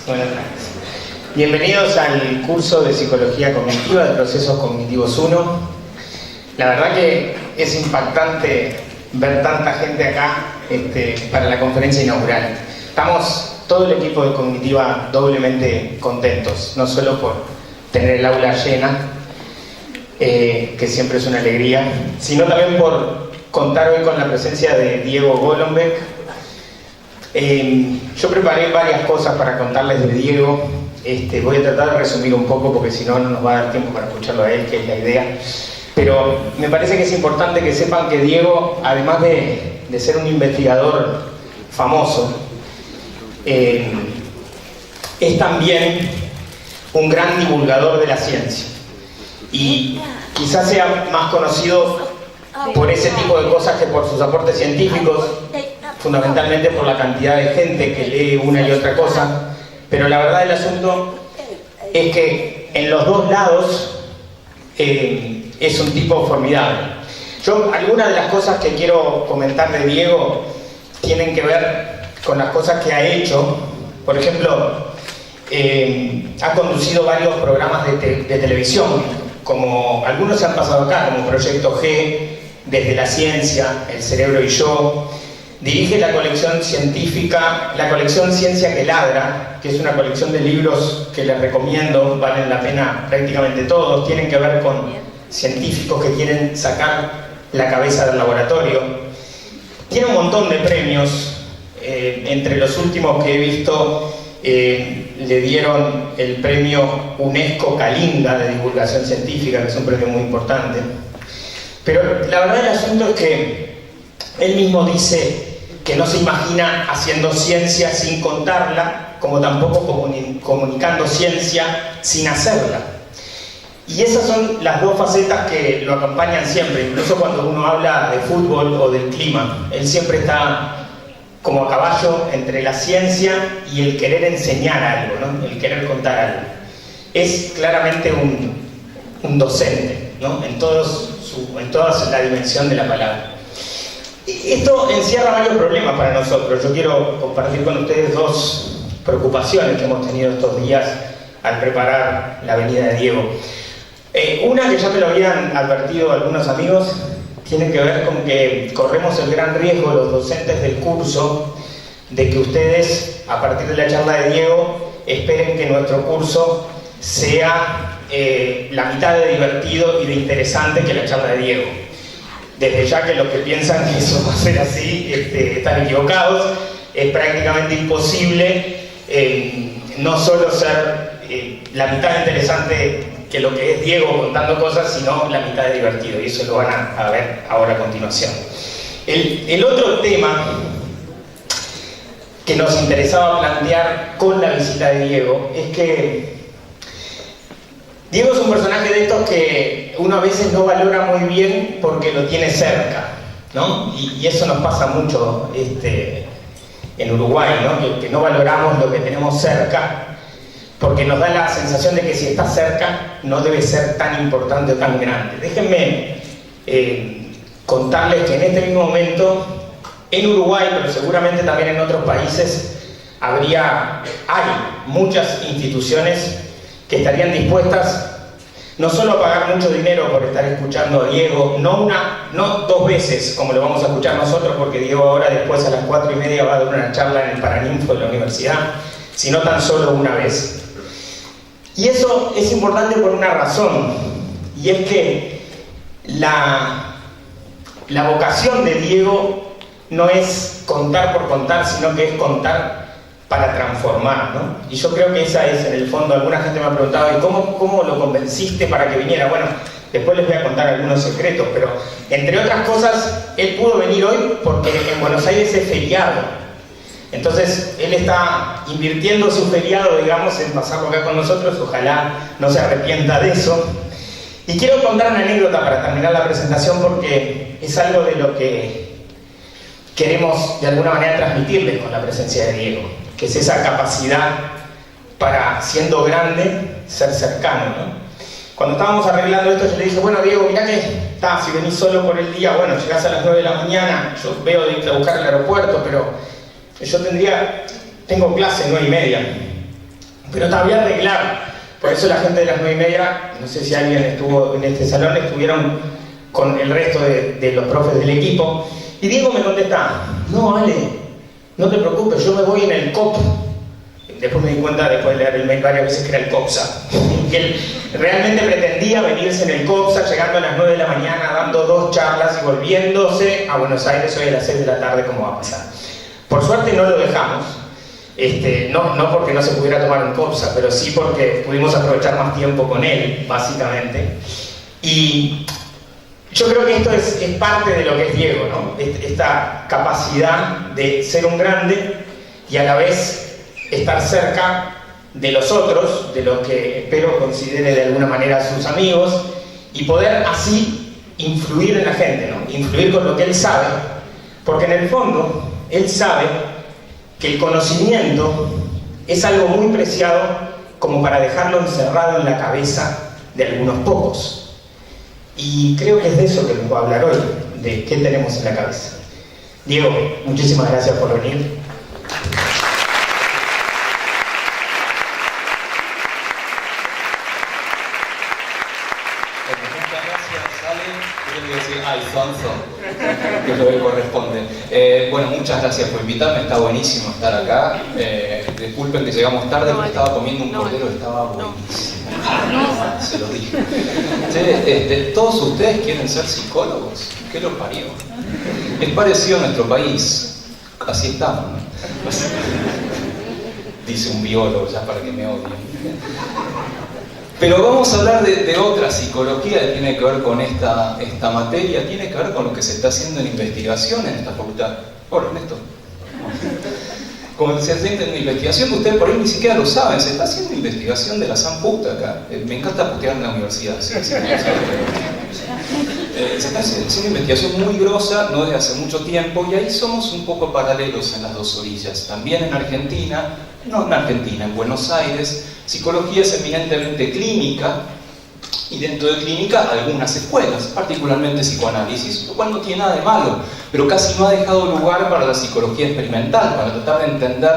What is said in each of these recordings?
Buenas tardes. Bienvenidos al curso de Psicología Cognitiva de Procesos Cognitivos 1. La verdad que es impactante ver tanta gente acá para la conferencia inaugural. Estamos todo el equipo de Cognitiva doblemente contentos, no solo por tener el aula llena, que siempre es una alegría, sino también por contar hoy con la presencia de Diego Golombek. Yo preparé varias cosas para contarles de Diego. Voy a tratar de resumir un poco porque si no, no nos va a dar tiempo para escucharlo a él, que es la idea. Pero me parece que es importante que sepan que Diego, además de ser un investigador famoso, es también un gran divulgador de la ciencia. Y quizás sea más conocido por ese tipo de cosas que por sus aportes científicos, fundamentalmente por la cantidad de gente que lee una y otra cosa, pero la verdad del asunto es que en los dos lados es un tipo formidable. Algunas de las cosas que quiero comentar de Diego tienen que ver con las cosas que ha hecho. Por ejemplo, ha conducido varios programas de televisión, como algunos se han pasado acá, como Proyecto G, Desde la Ciencia, El Cerebro y Yo. Dirige la colección científica, la colección Ciencia que Ladra, que es una colección de libros que les recomiendo, valen la pena prácticamente todos, tienen que ver con científicos que quieren sacar la cabeza del laboratorio. Tiene un montón de premios, entre los últimos que he visto le dieron el premio UNESCO Kalinga de divulgación científica, que es un premio muy importante. Pero la verdad del asunto es que él mismo dice que no se imagina haciendo ciencia sin contarla, como tampoco comunicando ciencia sin hacerla. Y esas son las dos facetas que lo acompañan siempre, incluso cuando uno habla de fútbol o del clima. Él siempre está como a caballo entre la ciencia y el querer enseñar algo, ¿no? El querer contar algo. Es claramente un docente, ¿no? En toda la dimensión de la palabra. Esto encierra varios problemas para nosotros. Yo quiero compartir con ustedes dos preocupaciones que hemos tenido estos días al preparar la venida de Diego. Una que ya me lo habían advertido algunos amigos, tiene que ver con que corremos el gran riesgo, los docentes del curso, de que ustedes, a partir de la charla de Diego, esperen que nuestro curso sea la mitad de divertido y de interesante que la charla de Diego. Desde ya que los que piensan que eso va a ser así están equivocados. Es prácticamente imposible no solo ser la mitad interesante que lo que es Diego contando cosas, sino la mitad de divertido, y eso lo van a ver ahora a continuación. El otro tema que nos interesaba plantear con la visita de Diego es que Diego es un personaje de estos que uno a veces no valora muy bien porque lo tiene cerca, ¿no? Y eso nos pasa mucho en Uruguay, ¿no? Que no valoramos lo que tenemos cerca, porque nos da la sensación de que si está cerca no debe ser tan importante o tan grande. Déjenme contarles que en este mismo momento, en Uruguay, pero seguramente también en otros países, hay muchas instituciones que estarían dispuestas no solo a pagar mucho dinero por estar escuchando a Diego, no dos veces como lo vamos a escuchar nosotros, porque Diego ahora después a las 4:30 va a dar una charla en el Paraninfo de la universidad, sino tan solo una vez. Y eso es importante por una razón, y es que la vocación de Diego no es contar por contar, sino que es contar para transformar, ¿no? Y yo creo que esa es, en el fondo, alguna gente me ha preguntado, ¿y cómo lo convenciste para que viniera? Bueno, después les voy a contar algunos secretos, pero entre otras cosas, él pudo venir hoy porque en Buenos Aires es feriado. Entonces, él está invirtiendo su feriado, digamos, en pasarlo acá con nosotros. Ojalá no se arrepienta de eso. Y quiero contar una anécdota para terminar la presentación, porque es algo de lo que queremos de alguna manera transmitirles con la presencia de Diego, que es esa capacidad para, siendo grande, ser cercano, ¿no? Cuando estábamos arreglando esto, yo le dije, bueno, Diego, mirá que si venís solo por el día, bueno, llegás a las 9 de la mañana, yo veo de irte a buscar al aeropuerto, pero yo tengo clase 9:30. pero todavía arreglar. Por eso la gente de las 9:30, no sé si alguien estuvo en este salón, estuvieron con el resto de los profes del equipo. Y Diego me contesta, no, Ale, no te preocupes, yo me voy en el COP. Después me di cuenta, después de leer el mail varias veces, que era el COPSA. Que él realmente pretendía venirse en el COPSA, llegando a las 9 de la mañana, dando 2 charlas y volviéndose a Buenos Aires hoy a las 6 de la tarde, como va a pasar. Por suerte no lo dejamos. No porque no se pudiera tomar un COPSA, pero sí porque pudimos aprovechar más tiempo con él, básicamente. Y yo creo que esto es parte de lo que es Diego, ¿no? Esta capacidad de ser un grande y a la vez estar cerca de los otros, de los que espero considere de alguna manera sus amigos, y poder así influir en la gente, ¿no? Influir con lo que él sabe, porque en el fondo él sabe que el conocimiento es algo muy preciado como para dejarlo encerrado en la cabeza de algunos pocos. Y creo que es de eso que nos va a hablar hoy, de qué tenemos en la cabeza. Diego, muchísimas gracias por venir. Alfonso, que es lo que corresponde. Bueno, muchas gracias por invitarme, está buenísimo estar acá. Disculpen que llegamos tarde, porque estaba comiendo un cordero que estaba buenísimo. Se lo dije. ¿Todos ustedes quieren ser psicólogos? ¿Qué los parió? Es parecido a nuestro país, así estamos, ¿no? Dice un biólogo, ya para que me odien. Pero vamos a hablar de otra psicología que tiene que ver con esta materia, tiene que ver con lo que se está haciendo en investigación en esta facultad. Hola, Ernesto. Como se hace en investigación, que ustedes por ahí ni siquiera lo saben, se está haciendo investigación de la San Puta acá. Me encanta putear en la universidad. ¿Sí? Se está haciendo investigación muy grosa, no desde hace mucho tiempo, y ahí somos un poco paralelos en las dos orillas. También en Argentina, no en Argentina, en Buenos Aires, psicología es eminentemente clínica, y dentro de clínica algunas escuelas, particularmente psicoanálisis, lo cual no tiene nada de malo, pero casi no ha dejado lugar para la psicología experimental, para tratar de entender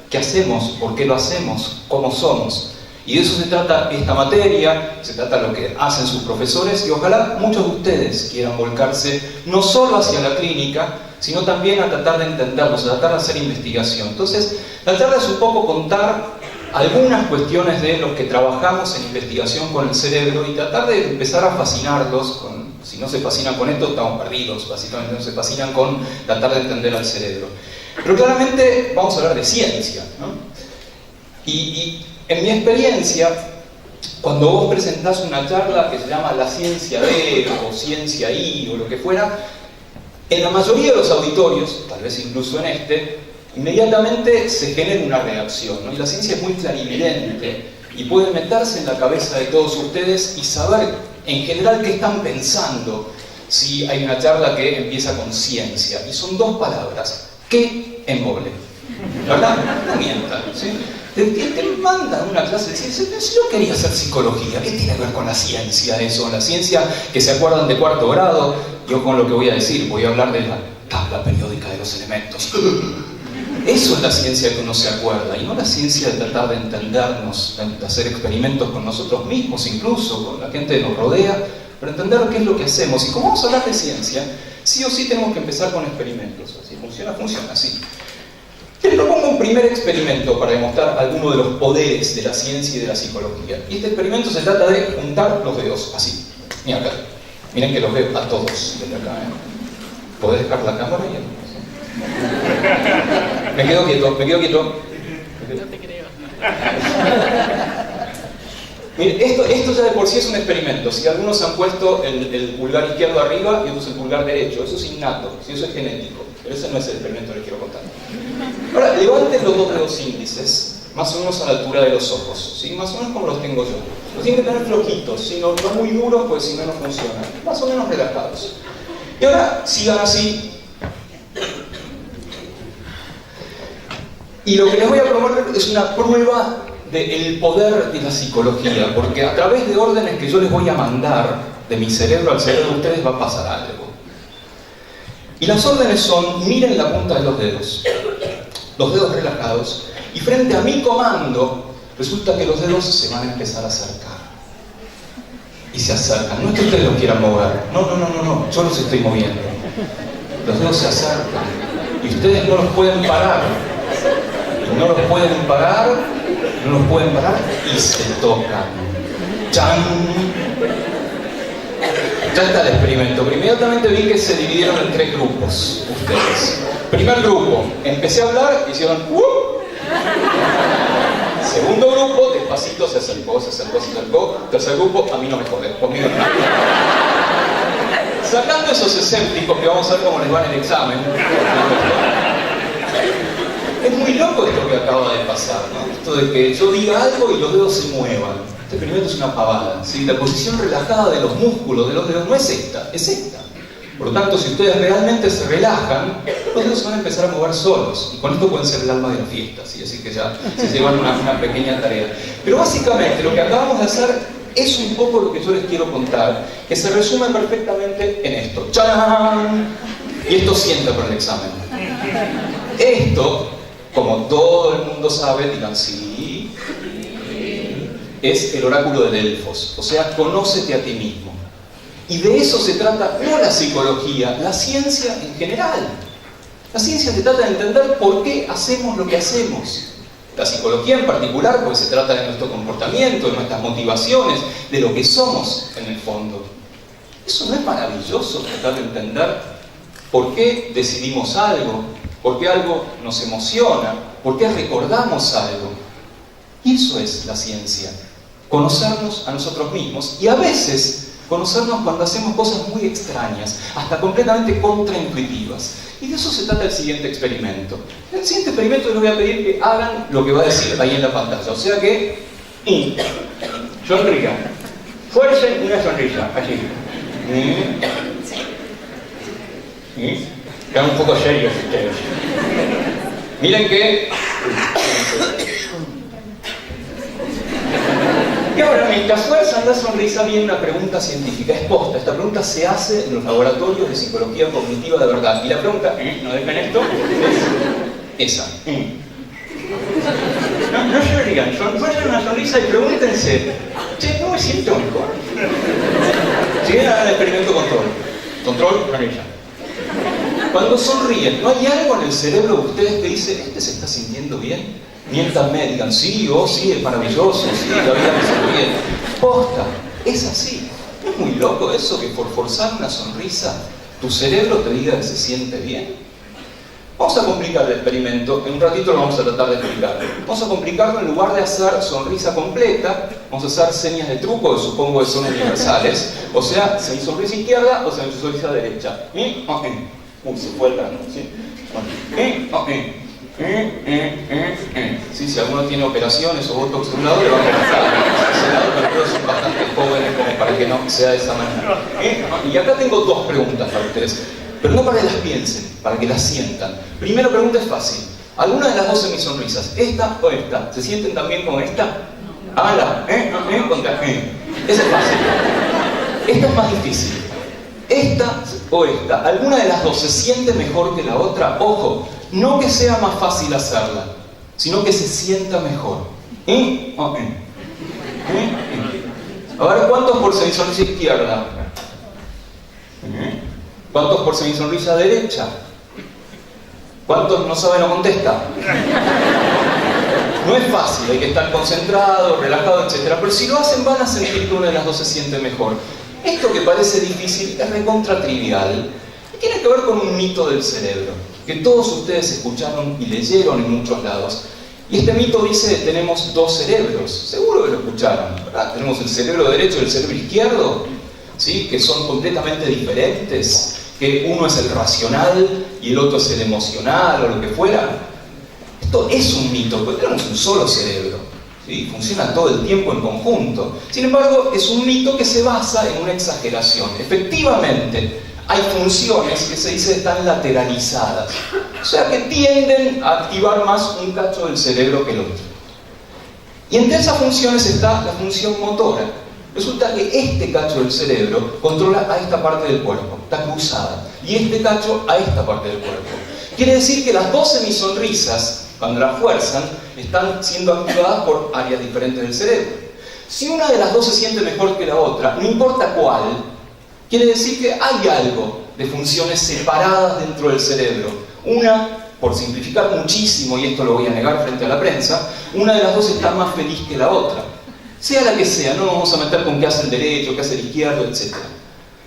qué hacemos, por qué lo hacemos, cómo somos. Y de eso se trata esta materia, se trata de lo que hacen sus profesores, y ojalá muchos de ustedes quieran volcarse no solo hacia la clínica, sino también a tratar de entenderlos, a tratar de hacer investigación. Entonces, la charla es un poco contar algunas cuestiones de los que trabajamos en investigación con el cerebro y tratar de empezar a fascinarlos. Si no se fascinan con esto, estamos perdidos, básicamente no se fascinan con tratar de entender al cerebro. Pero claramente vamos a hablar de ciencia, ¿no? Y en mi experiencia, cuando vos presentás una charla que se llama La Ciencia de, o Ciencia y, o lo que fuera, en la mayoría de los auditorios, tal vez incluso en este, inmediatamente se genera una reacción, ¿no? Y la ciencia es muy clarividente y puede meterse en la cabeza de todos ustedes y saber en general qué están pensando si hay una charla que empieza con ciencia. Y son 2 palabras: ¿qué embole? ¿Verdad? No mientan, ¿sí? Te mandan una clase de ciencia. Si yo quería hacer psicología, ¿qué tiene que ver con la ciencia eso? La ciencia que se acuerdan de 4º grado. Yo con lo que voy a decir, voy a hablar de la tabla periódica de los elementos. Eso es la ciencia que uno se acuerda, y no la ciencia de tratar de entendernos, de hacer experimentos con nosotros mismos, incluso con la gente que nos rodea, para entender qué es lo que hacemos. Y como vamos a hablar de ciencia, sí o sí tenemos que empezar con experimentos. Así funciona, funciona así. Les propongo un primer experimento para demostrar algunos de los poderes de la ciencia y de la psicología. Y este experimento se trata de juntar los dedos, así. Mira acá. Miren que los veo a todos desde acá, ¿eh? ¿Podés dejar la cámara? Me quedo quieto, me quedo quieto. No te creo. Mire, esto ya de por sí es un experimento. Si algunos han puesto el pulgar izquierdo arriba y otros el pulgar derecho, eso es innato, si eso es genético. Pero ese no es el experimento que les quiero contar. Ahora, levanten los 2 dedos índices, más o menos a la altura de los ojos, ¿sí? Más o menos como los tengo yo. Los tienen que tener flojitos, ¿sí? No muy duros, porque si no, no funcionan. Más o menos relajados. Y ahora, sigan así. Y lo que les voy a proponer es una prueba del poder de la psicología, porque a través de órdenes que yo les voy a mandar de mi cerebro al cerebro de ustedes va a pasar algo. Y las órdenes son: miren la punta de los dedos relajados, y frente a mi comando resulta que los dedos se van a empezar a acercar. Y se acercan. No es que ustedes los quieran mover. No. Yo los estoy moviendo. Los dedos se acercan. Y ustedes no los pueden parar. Y no los pueden parar. No los pueden parar. Y se tocan. ¡Chan! Ya está el experimento. Pero inmediatamente vi que se dividieron en 3 grupos. Ustedes. Primer grupo. Empecé a hablar y hicieron Segundo grupo, despacito se acercó. Tercer grupo, a mí no me jode, conmigo no. Sacando esos escépticos que vamos a ver cómo les va en el examen. Es muy loco esto que acaba de pasar, ¿no? Esto de que yo diga algo y los dedos se muevan. Este experimento es una pavada, ¿sí? La posición relajada de los músculos de los dedos no es esta, es esta. Por lo tanto, si ustedes realmente se relajan, los dedos se van a empezar a mover solos. Y con esto pueden ser el alma de la fiesta, ¿sí? Así que ya se llevan una pequeña tarea. Pero básicamente lo que acabamos de hacer es un poco lo que yo les quiero contar, que se resume perfectamente en esto. ¡Chan! Y esto sienta para el examen. Esto, como todo el mundo sabe, digan sí, es el oráculo de Delfos. O sea, conócete a ti mismo. Y de eso se trata no la psicología, la ciencia en general. La ciencia se trata de entender por qué hacemos lo que hacemos. La psicología en particular, porque se trata de nuestro comportamiento, de nuestras motivaciones, de lo que somos en el fondo. ¿Eso no es maravilloso, tratar de entender por qué decidimos algo, por qué algo nos emociona, por qué recordamos algo? Y eso es la ciencia, conocernos a nosotros mismos y a veces conocernos cuando hacemos cosas muy extrañas, hasta completamente contraintuitivas. Y de eso se trata el siguiente experimento. En el siguiente experimento les voy a pedir que hagan lo que va a decir ahí en la pantalla. O sea que, sonrían. Fuercen una sonrisa, así. Quedan un poco serios ustedes. Miren que... Y ahora, mientras fuerzan la sonrisa, viene una pregunta científica, es posta. Esta pregunta se hace en los laboratorios de psicología cognitiva de verdad. Y la pregunta, no dejen esto, es esa. No se rían, fuerzan una sonrisa y pregúntense, che, no me siento mejor. Siguen hagan el experimento control, sonrisa. Cuando sonríen, ¿no hay algo en el cerebro de ustedes que dice, este se está sintiendo bien? Miéntanme, digan, sí, sí, es maravilloso, sí, la vida me sonríe. Posta, es así. ¿No es muy loco eso que por forzar una sonrisa tu cerebro te diga que se siente bien? Vamos a complicar el experimento, en un ratito lo vamos a tratar de explicar. Vamos a complicarlo, en lugar de hacer sonrisa completa, vamos a hacer señas de truco que supongo que son universales. O sea, sonrisa izquierda o sonrisa derecha. Se fue el grano, ¿sí? Sí, si alguno tiene operaciones o botox de un lado, le va a costar. Pero todos son bastante jóvenes como para que no sea de esa manera. Y acá tengo 2 preguntas para ustedes, pero no para que las piensen, para que las sientan. Primera pregunta es fácil. ¿Alguna de las 2 semisonrisas, esta o esta, se sienten también con esta? Contra Esa es fácil. Esta es más difícil. Esta o esta, ¿alguna de las 2 se siente mejor que la otra? Ojo, no que sea más fácil hacerla, sino que se sienta mejor. A ver, ¿cuántos por semisonrisa izquierda? ¿Cuántos por semisonrisa derecha? ¿Cuántos no saben o contestan? No es fácil, hay que estar concentrado, relajado, etc. Pero si lo hacen van a sentir que una de las 2 se siente mejor. Esto que parece difícil es recontra trivial y tiene que ver con un mito del cerebro que todos ustedes escucharon y leyeron en muchos lados. Y este mito dice que tenemos 2 cerebros. Seguro que lo escucharon, ¿verdad? Tenemos el cerebro derecho y el cerebro izquierdo, ¿sí? Que son completamente diferentes, que uno es el racional y el otro es el emocional o lo que fuera. Esto es un mito, porque tenemos un solo cerebro. ¿Sí? Funciona todo el tiempo en conjunto. Sin embargo, es un mito que se basa en una exageración. Efectivamente, hay funciones que se dice están lateralizadas, o sea que tienden a activar más un cacho del cerebro que el otro. Y entre esas funciones está la función motora. Resulta que este cacho del cerebro controla a esta parte del cuerpo, está cruzada, y este cacho a esta parte del cuerpo. Quiere decir que las 2 semisonrisas cuando las fuerzan, están siendo activadas por áreas diferentes del cerebro. Si una de las dos se siente mejor que la otra, no importa cuál, quiere decir que hay algo de funciones separadas dentro del cerebro. Una, por simplificar muchísimo, y esto lo voy a negar frente a la prensa, una de las dos está más feliz que la otra. Sea la que sea, no nos vamos a meter con qué hace el derecho, qué hace el izquierdo, etc.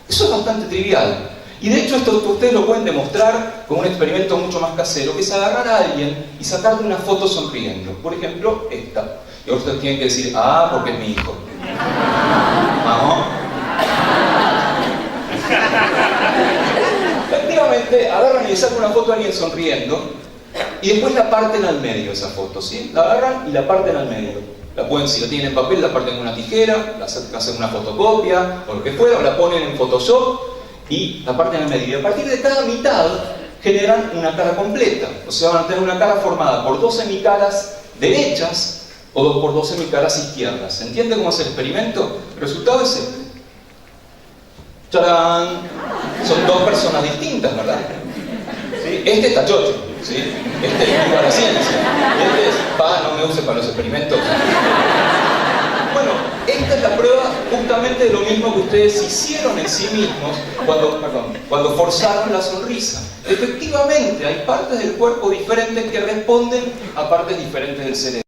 Eso es bastante trivial. Y de hecho esto ustedes lo pueden demostrar con un experimento mucho más casero, que es agarrar a alguien y sacarle una foto sonriendo. Por ejemplo, esta. Y ahora ustedes tienen que decir, ah, porque es mi hijo. Vamos. Efectivamente, agarran y le sacan una foto a alguien sonriendo y después la parten al medio esa foto, ¿sí? La agarran y la parten al medio. La pueden, si la tienen en papel, la parten con una tijera, la hacen una fotocopia o lo que fuera, o la ponen en Photoshop y la parten al medio. Y a partir de cada mitad generan una cara completa. O sea, van a tener una cara formada por dos semicaras derechas o por dos semicaras izquierdas. ¿Se entiende cómo es el experimento? El resultado es este. ¡Tarán! Son dos personas distintas, ¿verdad? ¿Sí? Este está chocho, ¿sí? Este es viva la ciencia. Este es, no me use para los experimentos. Bueno, esta es la prueba justamente de lo mismo que ustedes hicieron en sí mismos cuando forzaron la sonrisa. Efectivamente, hay partes del cuerpo diferentes que responden a partes diferentes del cerebro.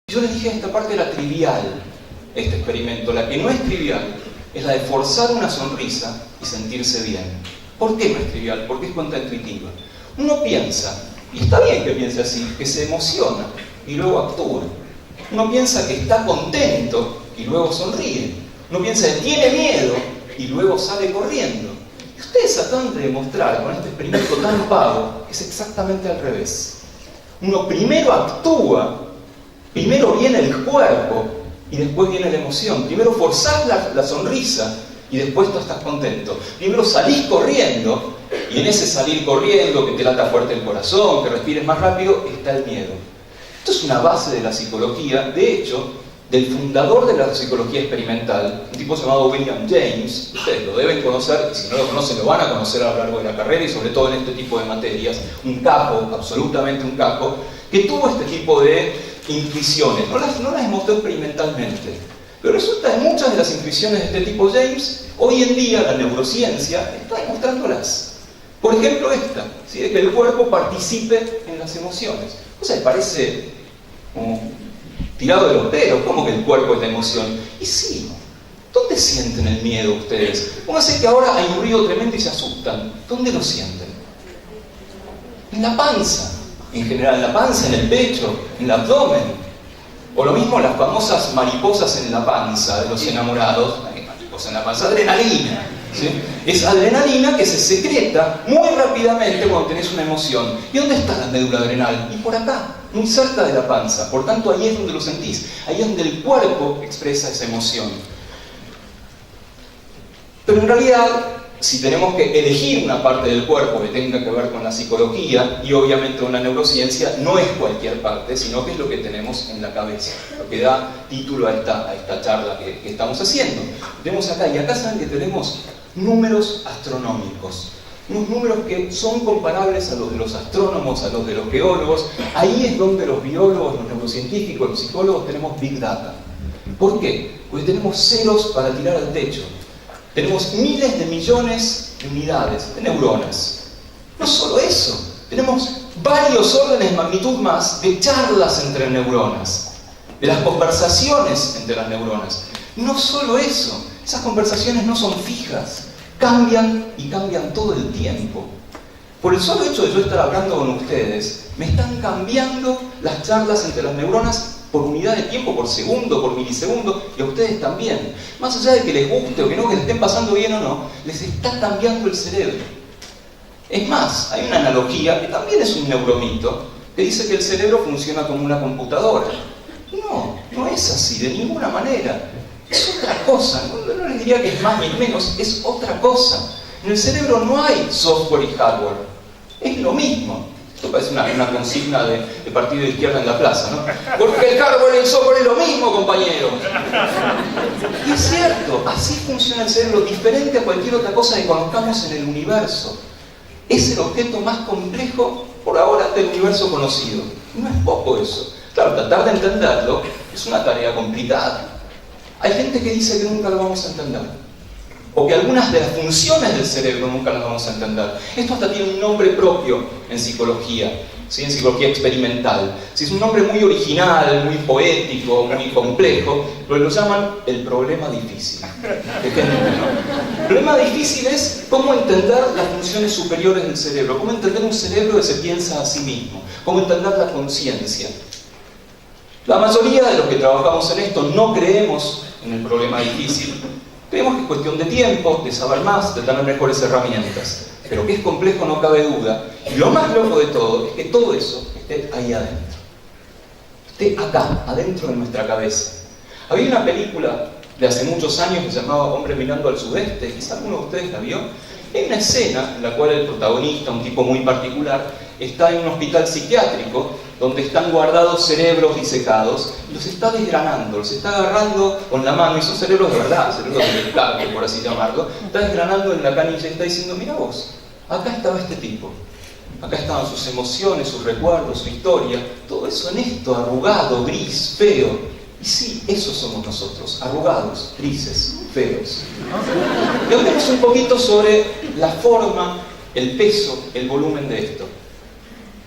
Yo les dije, esta parte era trivial, este experimento. La que no es trivial es la de forzar una sonrisa y sentirse bien. ¿Por qué no es trivial? Porque es contraintuitiva. Uno piensa, y está bien que piense así, que se emociona y luego actúa. Uno piensa que está contento y luego sonríe. Uno piensa que tiene miedo y luego sale corriendo. Y ustedes acaban de demostrar con este experimento tan vago que es exactamente al revés. Uno primero actúa, primero viene el cuerpo y después viene la emoción. Primero forzás la sonrisa y después tú estás contento. Primero salís corriendo y en ese salir corriendo, que te lata fuerte el corazón, que respires más rápido, está el miedo. Esto es una base de la psicología, de hecho, del fundador de la psicología experimental, un tipo llamado William James. Ustedes lo deben conocer, y si no lo conocen lo van a conocer a lo largo de la carrera y sobre todo en este tipo de materias. Un capo, absolutamente un capo, que tuvo este tipo de intuiciones. No las demostró experimentalmente, pero resulta que muchas de las intuiciones de este tipo James, hoy en día la neurociencia está demostrándolas. Por ejemplo esta, ¿sí? De que el cuerpo participe en las emociones. O sea, parece como tirado de los pelos, como que el cuerpo es la emoción. Y sí, ¿dónde sienten el miedo ustedes? Pónganse que ahora hay un ruido tremendo y se asustan. ¿Dónde lo sienten? En la panza. En general, en la panza, en el pecho, en el abdomen. O lo mismo las famosas mariposas en la panza de los enamorados. Mariposas en la panza, adrenalina. ¿Sí? Es adrenalina que se secreta muy rápidamente cuando tenés una emoción. ¿Y dónde está la médula adrenal? Y por acá, muy cerca de la panza. Por tanto, ahí es donde lo sentís. Ahí es donde el cuerpo expresa esa emoción. Pero en realidad, si tenemos que elegir una parte del cuerpo que tenga que ver con la psicología y obviamente una neurociencia, no es cualquier parte, sino que es lo que tenemos en la cabeza, lo que da título a esta charla que estamos haciendo. Tenemos acá, y acá saben que tenemos números astronómicos, unos números que son comparables a los de los astrónomos, a los de los geólogos. Ahí es donde los biólogos, los neurocientíficos, los psicólogos tenemos Big Data. ¿Por qué? Porque tenemos ceros para tirar al techo. Tenemos miles de millones de unidades, de neuronas. No solo eso, tenemos varios órdenes de magnitud más de charlas entre neuronas, de las conversaciones entre las neuronas. No solo eso, esas conversaciones no son fijas, cambian y cambian todo el tiempo. Por el solo hecho de yo estar hablando con ustedes, me están cambiando las charlas entre las neuronas por unidad de tiempo, por segundo, por milisegundo, y a ustedes también. Más allá de que les guste o que no, que les estén pasando bien o no, les está cambiando el cerebro. Es más, hay una analogía, que también es un neuromito, que dice que el cerebro funciona como una computadora. No es así, de ninguna manera. Es otra cosa, no les diría que es más ni menos, es otra cosa. En el cerebro no hay software y hardware, es lo mismo. Esto parece una consigna de partido de izquierda en la plaza, ¿no? Porque el hardware y el software es lo mismo, compañeros. Y es cierto, así funciona el cerebro, diferente a cualquier otra cosa que conozcamos en el universo. Es el objeto más complejo por ahora, del universo conocido. No es poco eso. Claro, tratar de entenderlo es una tarea complicada. Hay gente que dice que nunca lo vamos a entender, o que algunas de las funciones del cerebro nunca las vamos a entender. Esto hasta tiene un nombre propio en psicología, ¿sí? En psicología experimental. Sí, es un nombre muy original, muy poético, muy complejo, pero lo llaman el problema difícil. El problema difícil es cómo entender las funciones superiores del cerebro, cómo entender un cerebro que se piensa a sí mismo, cómo entender la conciencia. La mayoría de los que trabajamos en esto no creemos en el problema difícil. Creemos que es cuestión de tiempo, de saber más, de tener mejores herramientas. Pero que es complejo no cabe duda. Y lo más loco de todo es que todo eso esté ahí adentro. Esté acá, adentro de nuestra cabeza. Había una película de hace muchos años que se llamaba Hombre mirando al sudeste. Quizá alguno de ustedes la vio. Hay una escena en la cual el protagonista, un tipo muy particular, está en un hospital psiquiátrico donde están guardados cerebros disecados, y los está desgranando, los está agarrando con la mano, y son cerebros de verdad, cerebros de metal, por así llamarlo, está desgranando en la canilla y está diciendo, mira vos, acá estaba este tipo, acá estaban sus emociones, sus recuerdos, su historia, todo eso en esto, arrugado, gris, feo. Y sí, esos somos nosotros, arrugados, grises, feos. Y hablemos un poquito sobre la forma, el peso, el volumen de esto.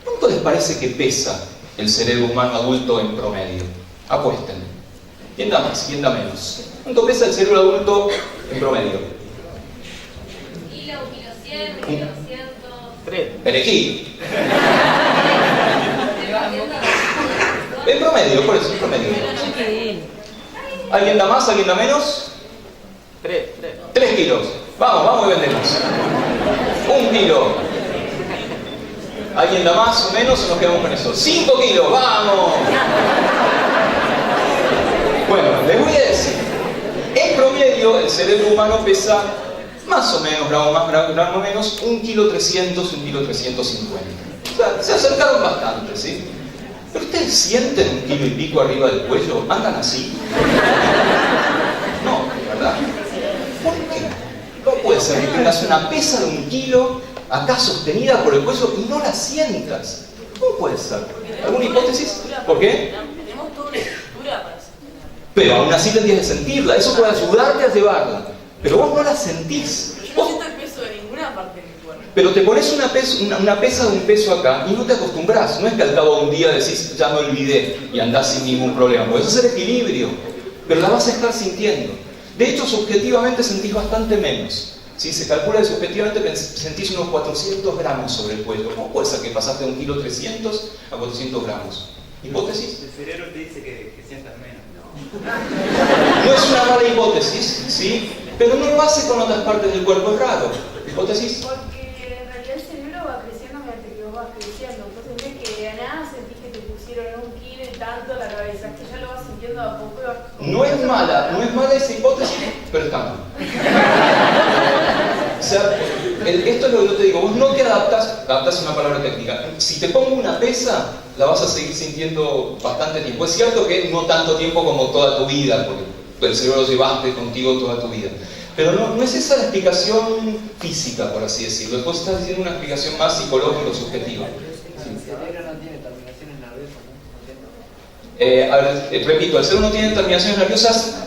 ¿Cuánto les parece que pesa el cerebro humano adulto en promedio? Apuesten. ¿Quién da más? ¿Quién da menos? ¿Cuánto pesa el cerebro adulto en promedio? Kilo, kilo 100, kilo 200. 3. Elegí. En promedio, por eso, en promedio. ¿Alguien da más? ¿Alguien da menos? 3 kilos. Vamos, vamos y vendemos. 1 kilo. ¿Alguien da más o menos o nos quedamos con eso? 5 kilos, ¡vamos! Bueno, les voy a decir. En promedio, el cerebro humano pesa más o menos, gramo menos, 1,3 kilos, 1,350 kilos. O sea, se acercaron bastante, ¿sí? ¿Pero ustedes sienten 1 kilo y pico arriba del cuello? ¿Andan así? No, ¿verdad? ¿Por qué? No puede ser que tengas una pesa de 1 kilo acá sostenida por el cuello y no la sientas. ¿Cómo puede ser? ¿Alguna hipótesis? ¿Por qué? Tenemos toda una estructura para sostener. Pero aún así tendrías que sentirla. Eso puede ayudarte a llevarla. Pero vos no la sentís. Yo no siento el peso de ninguna parte de mi cuerpo. Pero te pones una pesa de un peso acá y no te acostumbras. No es que al cabo de un día decís, ya me olvidé y andás sin ningún problema. Puedes hacer equilibrio, pero la vas a estar sintiendo. De hecho, subjetivamente sentís bastante menos. ¿Sí? Se calcula que subjetivamente sentís unos 400 gramos sobre el cuello. ¿Cómo puede ser que pasaste de 1,3 kilos a 400 gramos? ¿Hipótesis? El cerebro te dice que sientas menos. No es una mala hipótesis, ¿sí? Pero no lo hace con otras partes del cuerpo, es raro. ¿Hipótesis? Porque en realidad el cerebro va creciendo mediante que vos vas creciendo. Entonces ves que de nada sentís que te pusieron 1 kilo y tanto a la cabeza, que ya lo vas sintiendo a poco y vas... No es mala esa hipótesis, pero está mal. O sea, esto es lo que yo te digo, vos no te adaptás es una palabra técnica. Si te pongo una pesa, la vas a seguir sintiendo bastante tiempo. Es cierto que no tanto tiempo como toda tu vida, porque el cerebro lo llevaste contigo toda tu vida. Pero no es esa la explicación física, por así decirlo. Después estás diciendo una explicación más psicológica o subjetiva. El cerebro no tiene terminaciones nerviosas, ¿no? A ver, repito, el cerebro no tiene terminaciones nerviosas,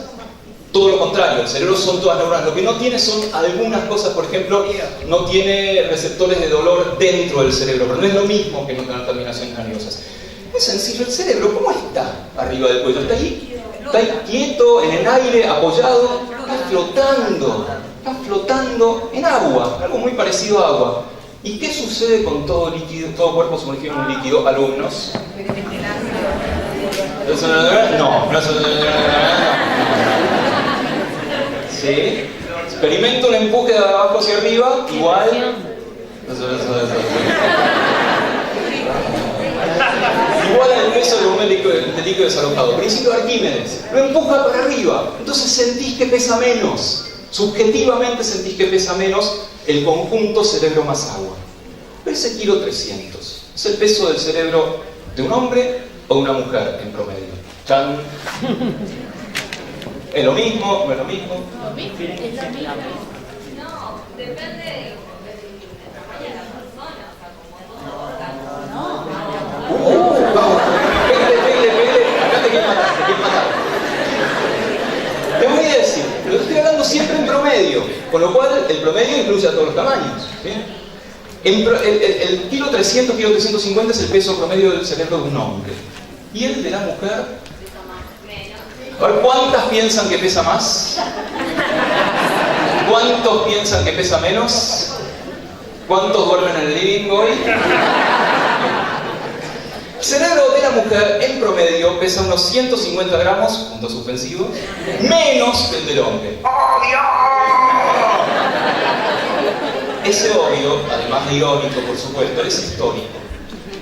todo lo contrario, el cerebro son todas neuronas. Lo que no tiene son algunas cosas, por ejemplo, no tiene receptores de dolor dentro del cerebro, pero no es lo mismo que no tener terminaciones nerviosas. Es sencillo, el cerebro, ¿cómo está arriba del cuello? Está ahí quieto, en el aire, apoyado, está flotando en agua, algo muy parecido a agua. ¿Y qué sucede con todo líquido, todo cuerpo sumergido en un líquido, alumnos? No. ¿Sí? Experimento un empuje de abajo hacia arriba, igual. Igual al peso del volumen de líquido desalojado. Principio de Arquímedes. Lo empuja para arriba. Entonces sentís que pesa menos. Subjetivamente sentís que pesa menos el conjunto cerebro más agua. Pesa 1,3 kilos. Es el peso del cerebro de un hombre o de una mujer en promedio. ¡Chan! ¿Es lo mismo? ¿No es lo mismo? ¿Lo mismo? ¿Es lo mismo? No, depende del tamaño de la persona, o sea, como todo. Con lo cual, el promedio incluye a todos los tamaños, ¿sí? El kilo 300, kilo 350 es el peso promedio del cerebro de un hombre. ¿Y el de la mujer? A ver, ¿cuántas piensan que pesa más? ¿Cuántos piensan que pesa menos? ¿Cuántos duermen en el living hoy? El cerebro de la mujer, en promedio, pesa unos 150 gramos, puntos suspensivos, menos que el del hombre. ¡Obvio! Ese obvio, además de irónico, por supuesto, es histórico.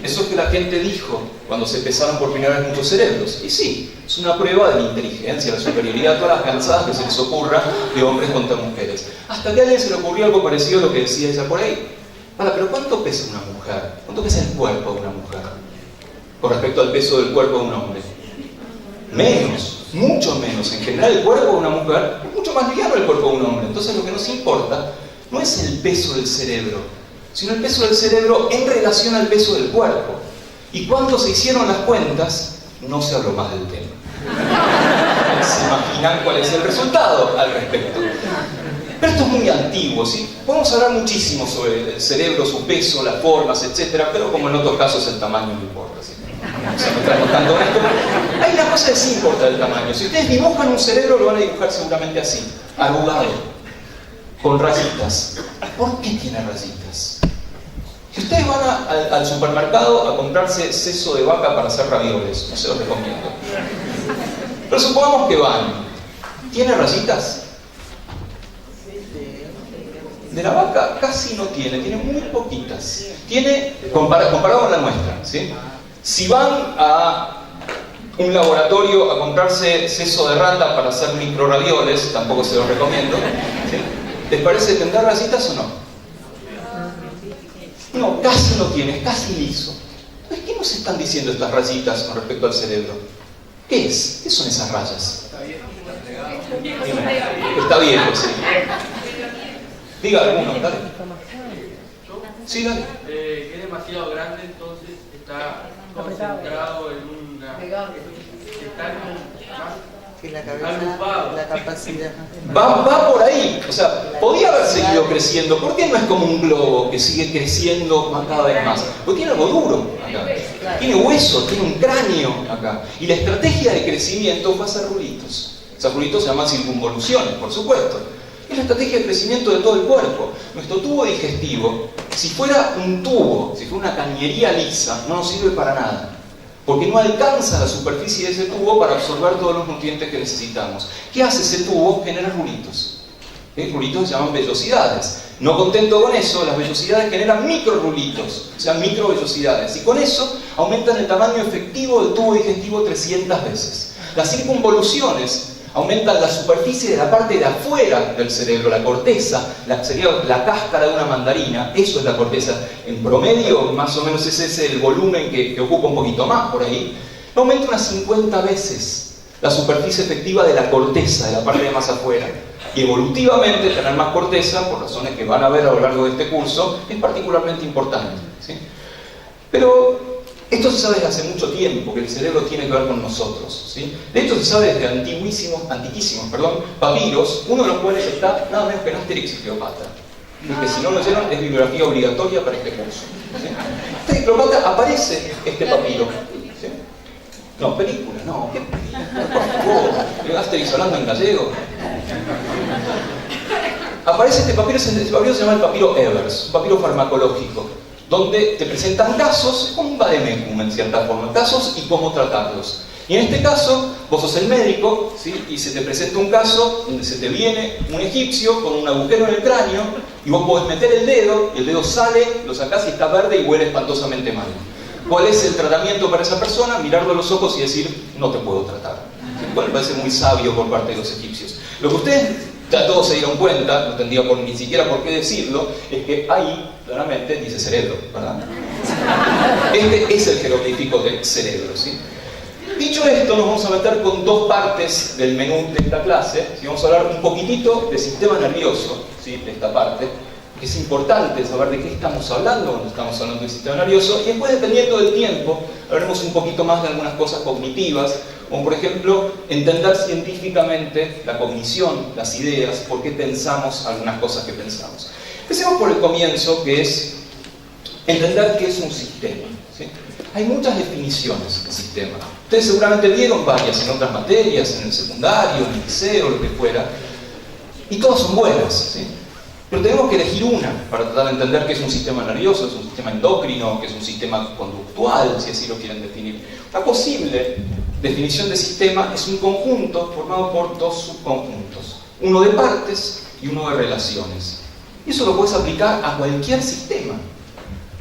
Eso es que la gente dijo cuando se pesaron por primera vez muchos cerebros. Y sí, es una prueba de la inteligencia, la superioridad, todas las cansadas que se les ocurra de hombres contra mujeres. Hasta que a alguien se le ocurrió algo parecido a lo que decía ella por ahí. Pero ¿cuánto pesa una mujer? ¿Cuánto pesa el cuerpo de una mujer con respecto al peso del cuerpo de un hombre? Menos, mucho menos. En general, el cuerpo de una mujer es mucho más liviano el cuerpo de un hombre. Entonces, lo que nos importa no es el peso del cerebro, sino el peso del cerebro en relación al peso del cuerpo. Y cuando se hicieron las cuentas, no se habló más del tema. ¿Se imaginan cuál es el resultado al respecto? Pero esto es muy antiguo, ¿sí? Podemos hablar muchísimo sobre el cerebro, su peso, las formas, etc. Pero como en otros casos el tamaño no importa, ¿sí? O sea, no estamos tanto en esto. Hay una cosa que sí importa del tamaño. Si ustedes dibujan un cerebro, lo van a dibujar seguramente así, arrugado, con rayitas. ¿Por qué tiene rayitas? Si ustedes van al supermercado a comprarse seso de vaca para hacer ravioles, no se los recomiendo. Pero supongamos que van. ¿Tiene rayitas? De la vaca casi no tiene muy poquitas. Tiene, comparado con la nuestra, ¿sí? Si van a un laboratorio a comprarse seso de rata para hacer micro ravioles, tampoco se los recomiendo, ¿sí? ¿Les parece que tendrá rayitas o no? No, casi no tiene, es casi liso. Entonces, ¿qué nos están diciendo estas rayitas con respecto al cerebro? ¿Qué es? ¿Qué son esas rayas? Está viejo, sí. Diga alguno, dale. Sí, dale. Que es demasiado grande, entonces está concentrado en una... Está que la cabeza, la capacidad. Va por ahí, o sea, podía haber seguido creciendo. ¿Por qué no es como un globo que sigue creciendo cada vez más? Porque tiene algo duro acá, tiene hueso, tiene un cráneo acá. Y la estrategia de crecimiento fue hacer rulitos. Esos rulitos se llaman circunvoluciones, por supuesto. Es la estrategia de crecimiento de todo el cuerpo. Nuestro tubo digestivo, si fuera un tubo, si fuera una cañería lisa, no nos sirve para nada. Porque no alcanza la superficie de ese tubo para absorber todos los nutrientes que necesitamos. ¿Qué hace ese tubo? Genera rulitos. Rulitos se llaman vellosidades. No contento con eso, las vellosidades generan microrulitos, o sea, microvellosidades. Y con eso aumentan el tamaño efectivo del tubo digestivo 300 veces. Las circunvoluciones aumentan la superficie de la parte de afuera del cerebro, la corteza, sería la cáscara de una mandarina, eso es la corteza. En promedio, más o menos ese es el volumen que ocupa un poquito más por ahí. Aumenta unas 50 veces la superficie efectiva de la corteza, de la parte de más afuera. Y evolutivamente, tener más corteza, por razones que van a ver a lo largo de este curso, es particularmente importante, ¿sí? Pero esto se sabe desde hace mucho tiempo, que el cerebro tiene que ver con nosotros, ¿sí? De hecho, se sabe desde antiquísimos papiros, uno de los cuales está nada menos que en Asterix y Cleopatra. Que si no lo oyeron, es bibliografía obligatoria para este curso, ¿sí? Asterix y Cleopatra aparece este papiro, ¿sí? No, película, no, ¿qué película? Por favor, Asterix hablando en gallego. Aparece este papiro se llama el papiro Evers, un papiro farmacológico, donde te presentan casos, como un vademecum en cierta forma, casos y cómo tratarlos. Y en este caso, vos sos el médico, ¿sí? Y se te presenta un caso donde se te viene un egipcio con un agujero en el cráneo y vos podés meter el dedo sale, lo sacás y está verde y huele espantosamente mal. ¿Cuál es el tratamiento para esa persona? Mirarlo a los ojos y decir, no te puedo tratar. Bueno, me parece muy sabio por parte de los egipcios. Lo que ustedes ya todos se dieron cuenta, no tendría ni siquiera por qué decirlo, es que ahí claramente dice cerebro, ¿verdad? Este es el jeroglífico del cerebro, ¿sí? Dicho esto, nos vamos a meter con dos partes del menú de esta clase. ¿Sí? Vamos a hablar un poquitito del sistema nervioso, ¿sí? De esta parte, que es importante saber de qué estamos hablando cuando estamos hablando del sistema nervioso, y después, dependiendo del tiempo, hablaremos un poquito más de algunas cosas cognitivas, Como por ejemplo, entender científicamente la cognición, las ideas, por qué pensamos algunas cosas que pensamos. Empecemos por el comienzo, que es entender qué es un sistema, ¿sí? Hay muchas definiciones de sistema. Ustedes seguramente vieron varias en otras materias, en el secundario, en el liceo, lo que fuera, y todas son buenas, ¿sí? Pero tenemos que elegir una para tratar de entender qué es un sistema nervioso, es un sistema endocrino, qué es un sistema conductual, si así lo quieren definir. Una posible definición de sistema es un conjunto formado por dos subconjuntos, uno de partes y uno de relaciones. Y eso lo puedes aplicar a cualquier sistema.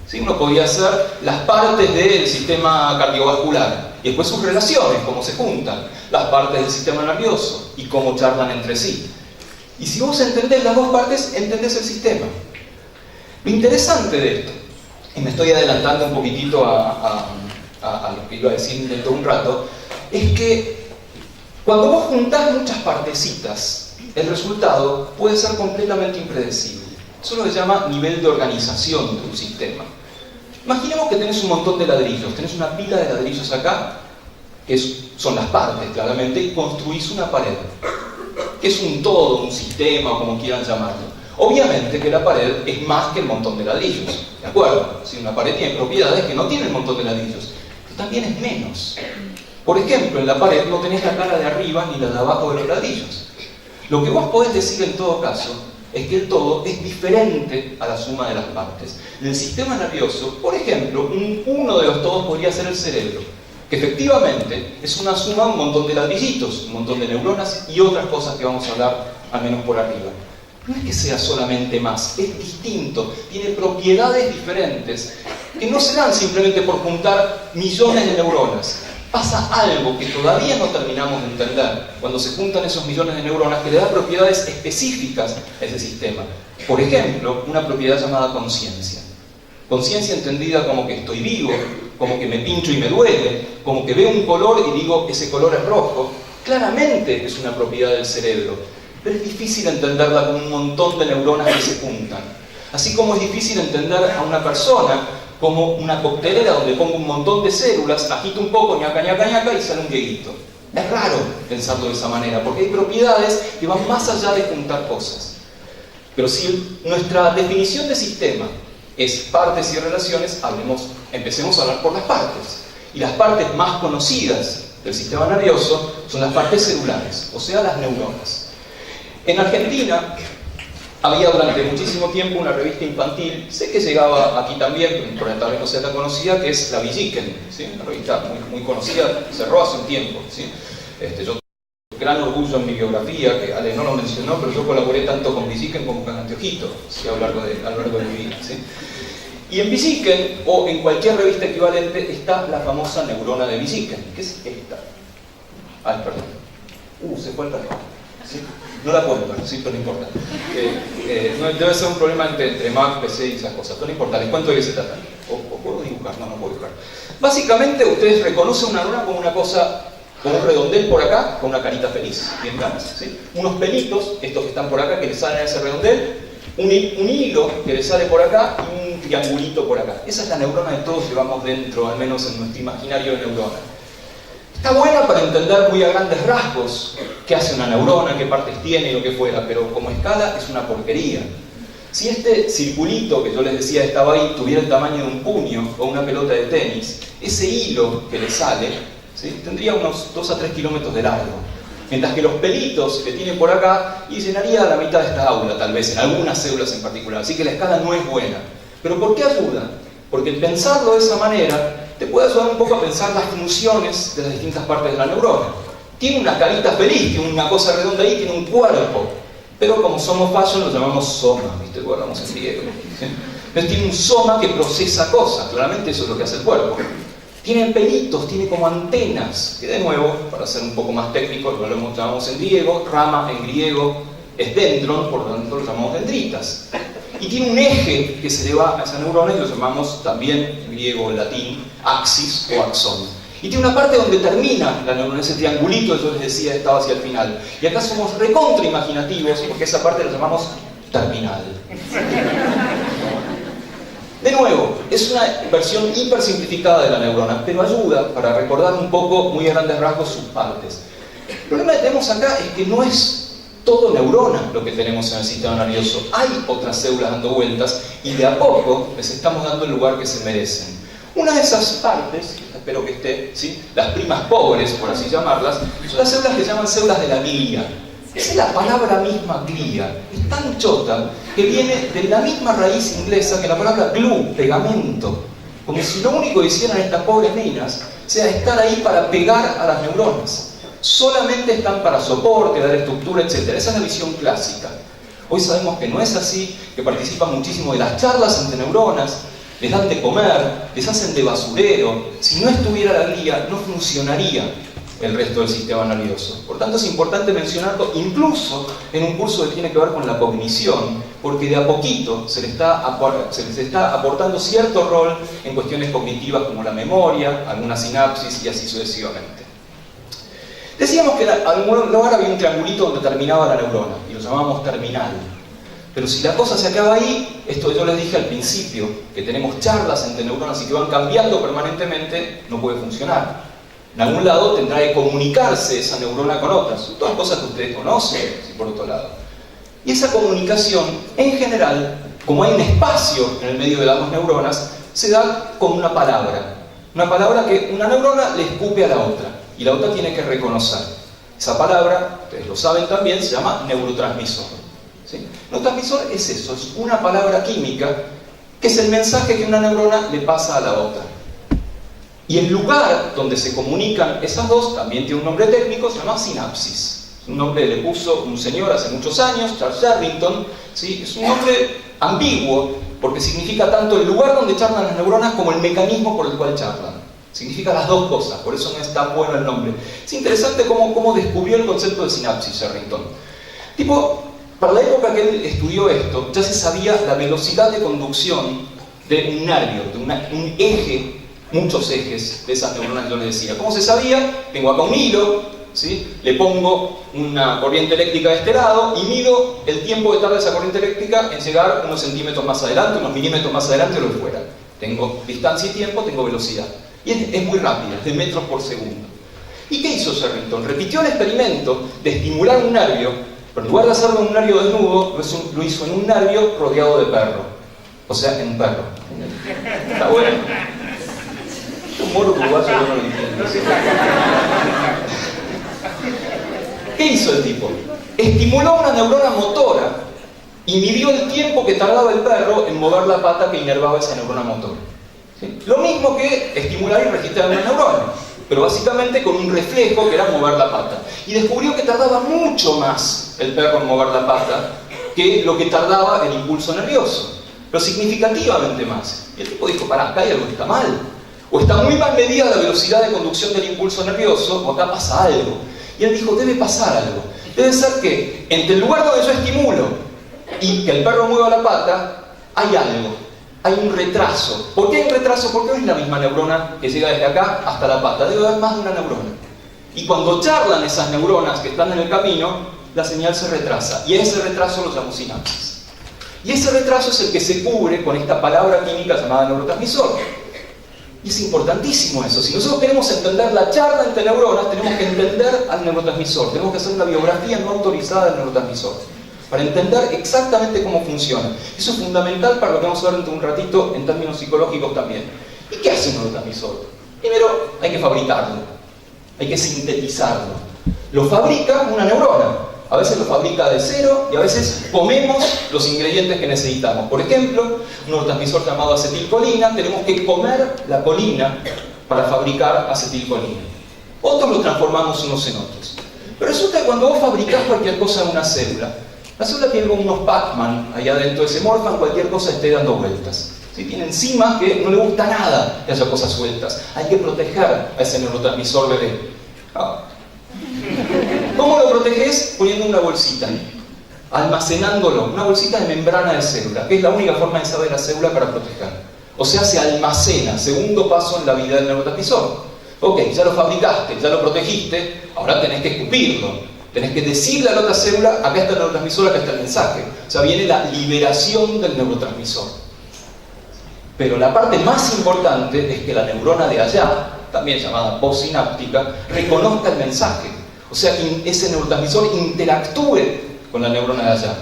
¿Sí? Uno podría hacer las partes del sistema cardiovascular y después sus relaciones, cómo se juntan, las partes del sistema nervioso y cómo charlan entre sí. Y si vos entendés las dos partes, entendés el sistema. Lo interesante de esto, y me estoy adelantando un poquitito a lo que iba a decir dentro de un rato, es que cuando vos juntás muchas partecitas, el resultado puede ser completamente impredecible. Eso lo que se llama nivel de organización de un sistema. Imaginemos que tenés un montón de ladrillos, tenés una pila de ladrillos acá, que son las partes, claramente, y construís una pared, que es un todo, un sistema, o como quieran llamarlo. Obviamente que la pared es más que el montón de ladrillos, ¿de acuerdo? Si una pared tiene propiedades que no tiene el montón de ladrillos, pero también es menos. Por ejemplo, en la pared no tenés la cara de arriba ni la de abajo de los ladrillos. Lo que vos podés decir en todo caso es que el todo es diferente a la suma de las partes. En el sistema nervioso, por ejemplo, uno de los todos podría ser el cerebro, que efectivamente es una suma de un montón de ladrillitos, un montón de neuronas y otras cosas que vamos a hablar al menos por arriba. No es que sea solamente más, es distinto, tiene propiedades diferentes que no se dan simplemente por juntar millones de neuronas. Pasa algo que todavía no terminamos de entender cuando se juntan esos millones de neuronas que le da propiedades específicas a ese sistema. Por ejemplo, una propiedad llamada conciencia. Conciencia entendida como que estoy vivo, como que me pincho y me duele, como que veo un color y digo ese color es rojo. Claramente es una propiedad del cerebro, pero es difícil entenderla con un montón de neuronas que se juntan. Así como es difícil entender a una persona como una coctelera donde pongo un montón de células, agito un poco, ñaca, ñaca, ñaca, y sale un dieguito. Es raro pensarlo de esa manera, porque hay propiedades que van más allá de juntar cosas. Pero si nuestra definición de sistema es partes y relaciones, empecemos a hablar por las partes. Y las partes más conocidas del sistema nervioso son las partes celulares, o sea, las neuronas. En Argentina había durante muchísimo tiempo una revista infantil, sé que llegaba aquí también, pero tal vez no sea tan conocida, que es la Villiquen, ¿sí? Una revista muy conocida, cerró hace un tiempo, ¿sí? Yo gran orgullo en mi biografía, que Ale no lo mencionó, pero yo colaboré tanto con Villiquen como con Anteojito, ¿sí? a lo largo de mi vida, ¿sí? Y en Villiquen, o en cualquier revista equivalente, está la famosa neurona de Villiquen, que es esta. Ay, perdón. Se fue el perro. ¿Sí? No la puedo ver, sí, pero no importa. Debe ser un problema entre Mac, PC y esas cosas, pero no importa, les cuento de qué se trata. ¿O puedo dibujar? No puedo dibujar. Básicamente, ustedes reconocen una neurona como una cosa, con un redondel por acá, con una carita feliz, bien ganas, ¿sí? Unos pelitos, estos que están por acá, que le salen a ese redondel, un hilo que le sale por acá y un triangulito por acá. Esa es la neurona que todos llevamos dentro, al menos en nuestro imaginario de neurona. Está buena para entender muy a grandes rasgos qué hace una neurona, qué partes tiene y lo que fuera, pero como escala es una porquería. Si este circulito que yo les decía estaba ahí tuviera el tamaño de un puño o una pelota de tenis, ese hilo que le sale, ¿sí? Tendría unos 2 a 3 kilómetros de largo. Mientras que los pelitos que tiene por acá y llenaría la mitad de esta aula, tal vez, en algunas células en particular. Así que la escala no es buena. ¿Pero por qué ayuda? Porque pensarlo de esa manera te puede ayudar un poco a pensar las funciones de las distintas partes de la neurona. Tiene una carita feliz, tiene una cosa redonda ahí, tiene un cuerpo. Pero como somos fashion lo llamamos soma, ¿viste? Lo hablamos en griego. ¿Sí? Entonces tiene un soma que procesa cosas, claramente eso es lo que hace el cuerpo. Tiene pelitos, tiene como antenas, que de nuevo, para ser un poco más técnico, lo llamamos en griego, rama en griego es dendron, por lo tanto lo llamamos dendritas. Y tiene un eje que se le va a esa neurona y lo llamamos también en griego o en latín axis o axón. Y tiene una parte donde termina la neurona, ese triangulito que yo les decía estaba hacia el final. Y acá somos recontra imaginativos porque esa parte la llamamos terminal. De De nuevo, es una versión hipersimplificada de la neurona, pero ayuda para recordar un poco, muy a grandes rasgos, sus partes. El problema que tenemos acá es que no es todo neurona lo que tenemos en el sistema nervioso. Hay otras células dando vueltas y de a poco les estamos dando el lugar que se merecen. Una de esas partes, espero que esté, ¿sí?, las primas pobres, por así llamarlas, son las células que se llaman células de la glia. Esa es la palabra misma glia. Es tan chota que viene de la misma raíz inglesa que la palabra glue, pegamento. Como si lo único que hicieran estas pobres minas sea estar ahí para pegar a las neuronas. Solamente están para soporte, dar estructura, etc. Esa es la visión clásica. Hoy sabemos que no es así, que participan muchísimo de las charlas entre neuronas, les dan de comer, les hacen de basurero. Si no estuviera la glia, no funcionaría el resto del sistema nervioso. Por tanto, es importante mencionarlo incluso en un curso que tiene que ver con la cognición, porque de a poquito se les está aportando cierto rol en cuestiones cognitivas como la memoria, alguna sinapsis y así sucesivamente. Decíamos que en algún lugar había un triangulito donde terminaba la neurona, y lo llamábamos terminal. Pero si la cosa se acaba ahí, esto que yo les dije al principio, que tenemos charlas entre neuronas y que van cambiando permanentemente, no puede funcionar. En algún lado tendrá que comunicarse esa neurona con otras. Son todas cosas que ustedes conocen, si por otro lado. Y esa comunicación, en general, como hay un espacio en el medio de las dos neuronas, se da con una palabra. Una palabra que una neurona le escupe a la otra. Y la otra tiene que reconocer. Esa palabra, ustedes lo saben también, se llama neurotransmisor. ¿Sí? Neurotransmisor es eso, es una palabra química que es el mensaje que una neurona le pasa a la otra. Y el lugar donde se comunican esas dos también tiene un nombre técnico, se llama sinapsis. Es un nombre que le puso un señor hace muchos años, Charles Sherrington. ¿Sí? Es un nombre ambiguo porque significa tanto el lugar donde charlan las neuronas como el mecanismo por el cual charlan. Significa las dos cosas, por eso no es tan bueno el nombre. Es interesante cómo descubrió el concepto de sinapsis Sherrington. Para la época que él estudió esto, ya se sabía la velocidad de conducción de un nervio, de un eje, muchos ejes de esas neuronas que yo les decía. ¿Cómo se sabía? Tengo acá un hilo, ¿sí? Le pongo una corriente eléctrica de este lado y mido el tiempo que tarda esa corriente eléctrica en llegar unos centímetros más adelante, unos milímetros más adelante o lo que fuera. Tengo distancia y tiempo, tengo velocidad. Y es muy rápida, es de metros por segundo. ¿Y qué hizo Sherrington? Repitió el experimento de estimular un nervio, pero en lugar de hacerlo en un nervio desnudo, lo hizo en un nervio rodeado de perro. O sea, en un perro. ¿Está bueno? Este humor uruguayo yo no lo entiendo. ¿Qué hizo el tipo? Estimuló una neurona motora y midió el tiempo que tardaba el perro en mover la pata que inervaba esa neurona motora. ¿Sí? Lo mismo que estimular y registrar una neurona, pero básicamente con un reflejo que era mover la pata. Y descubrió que tardaba mucho más el perro en mover la pata que lo que tardaba el impulso nervioso, pero significativamente más. Y el tipo dijo, pará, acá hay algo que está mal. O está muy mal medida la velocidad de conducción del impulso nervioso, o acá pasa algo. Y él dijo, debe pasar algo. Debe ser que entre el lugar donde yo estimulo y que el perro mueva la pata, hay algo. Hay un retraso. ¿Por qué hay un retraso? Porque no es la misma neurona que llega desde acá hasta la pata. Debe haber más de una neurona. Y cuando charlan esas neuronas que están en el camino, la señal se retrasa. Y ese retraso lo llamo sinapsis. Y ese retraso es el que se cubre con esta palabra química llamada neurotransmisor. Y es importantísimo eso. Si nosotros queremos entender la charla entre neuronas, tenemos que entender al neurotransmisor. Tenemos que hacer una biografía no autorizada del neurotransmisor, para entender exactamente cómo funciona. Eso es fundamental para lo que vamos a ver dentro de un ratito en términos psicológicos también. ¿Y qué hace un neurotransmisor? Primero, hay que fabricarlo. Hay que sintetizarlo. Lo fabrica una neurona. A veces lo fabrica de cero y a veces comemos los ingredientes que necesitamos. Por ejemplo, un neurotransmisor llamado acetilcolina, tenemos que comer la colina para fabricar acetilcolina. Otros lo transformamos unos en otros. Pero resulta que cuando vos fabricás cualquier cosa en una célula, la célula tiene como unos Pac-Man allá adentro, se morfan, cualquier cosa esté dando vueltas. ¿Sí? Tiene enzimas que no le gusta nada que haya cosas sueltas. Hay que proteger a ese neurotransmisor bebé. ¿Cómo lo proteges? Poniendo una bolsita, almacenándolo, una bolsita de membrana de célula, que es la única forma de saber la célula para proteger. O sea, se almacena, segundo paso en la vida del neurotransmisor. Ok, ya lo fabricaste, ya lo protegiste, ahora tenés que escupirlo. Tenés que decirle a la otra célula, acá está el neurotransmisor, acá está el mensaje. O sea, viene la liberación del neurotransmisor. Pero la parte más importante es que la neurona de allá, también llamada postsináptica, reconozca el mensaje. O sea, que ese neurotransmisor interactúe con la neurona de allá.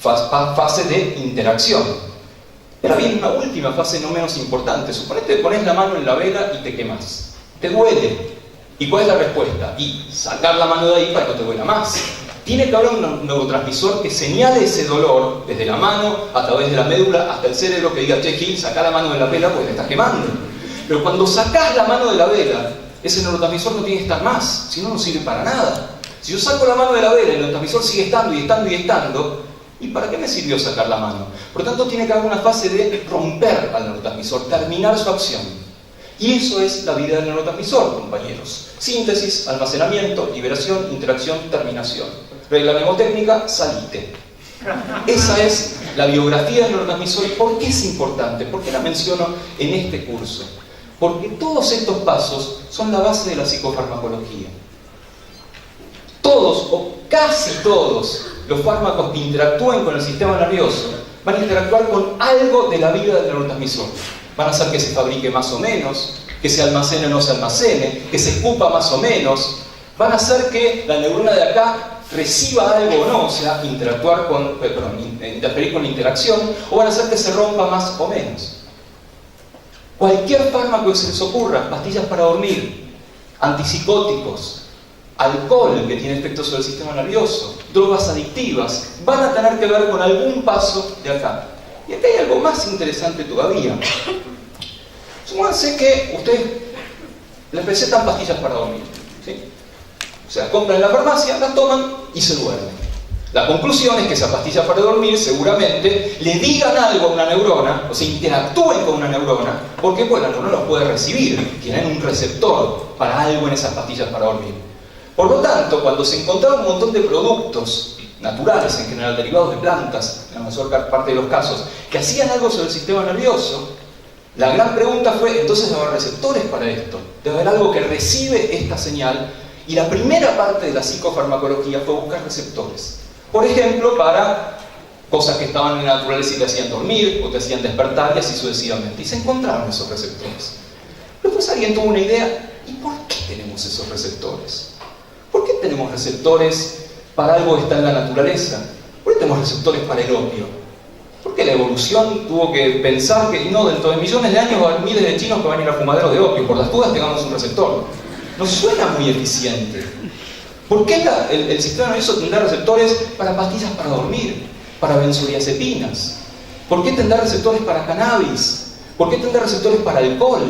Fase de interacción. Ahora viene una última fase no menos importante. Suponete que pones la mano en la vela y te quemas. Te duele. ¿Y cuál es la respuesta? Y sacar la mano de ahí para que no te duela más. Tiene que haber un neurotransmisor que señale ese dolor desde la mano, a través de la médula, hasta el cerebro, que diga, che, Gil, sacá la mano de la vela porque te estás quemando. Pero cuando sacás la mano de la vela, ese neurotransmisor no tiene que estar más, si no, no sirve para nada. Si yo saco la mano de la vela y el neurotransmisor sigue estando y estando y estando, ¿y para qué me sirvió sacar la mano? Por lo tanto, tiene que haber una fase de romper al neurotransmisor, terminar su acción. Y eso es la vida del neurotransmisor, compañeros. Síntesis, almacenamiento, liberación, interacción, terminación. Regla mnemotécnica, salite. Esa es la biografía del neurotransmisor. ¿Por qué es importante? ¿Por qué la menciono en este curso? Porque todos estos pasos son la base de la psicofarmacología. Todos, o casi todos, los fármacos que interactúen con el sistema nervioso van a interactuar con algo de la vida del neurotransmisor. Van a hacer que se fabrique más o menos, que se almacene o no se almacene, que se escupa más o menos. Van a hacer que la neurona de acá reciba algo o no, o sea, interferir con la interacción, o van a hacer que se rompa más o menos. Cualquier fármaco que se les ocurra, pastillas para dormir, antipsicóticos, alcohol que tiene efectos sobre el sistema nervioso, drogas adictivas, van a tener que ver con algún paso de acá. Y acá hay algo más interesante todavía. Supónganse que ustedes les recetan pastillas para dormir, ¿sí? O sea, compran en la farmacia, las toman y se duermen. La conclusión es que esas pastillas para dormir seguramente le digan algo a una neurona, o sea, interactúen con una neurona, porque pues, la neurona los puede recibir, tienen un receptor para algo en esas pastillas para dormir. Por lo tanto, cuando se encontraron un montón de productos naturales, en general derivados de plantas, en la mayor parte de los casos, que hacían algo sobre el sistema nervioso, la gran pregunta fue, entonces debe haber receptores para esto, debe haber algo que recibe esta señal. Y la primera parte de la psicofarmacología fue buscar receptores. Por ejemplo, para cosas que estaban en la naturaleza y te hacían dormir, o te hacían despertar, y así sucesivamente. Y se encontraron esos receptores. Después alguien tuvo una idea, ¿y por qué tenemos esos receptores? ¿Por qué tenemos receptores para algo que está en la naturaleza? ¿Por qué tenemos receptores para el opio? ¿Por qué la evolución tuvo que pensar que no, dentro de millones de años va a haber miles de chinos que van a ir a fumaderos de opio? Por las dudas tengamos un receptor. Nos suena muy eficiente. ¿Por qué el sistema nervioso tendrá receptores para pastillas para dormir, para benzodiazepinas? ¿Por qué tendrá receptores para cannabis? ¿Por qué tendrá receptores para alcohol?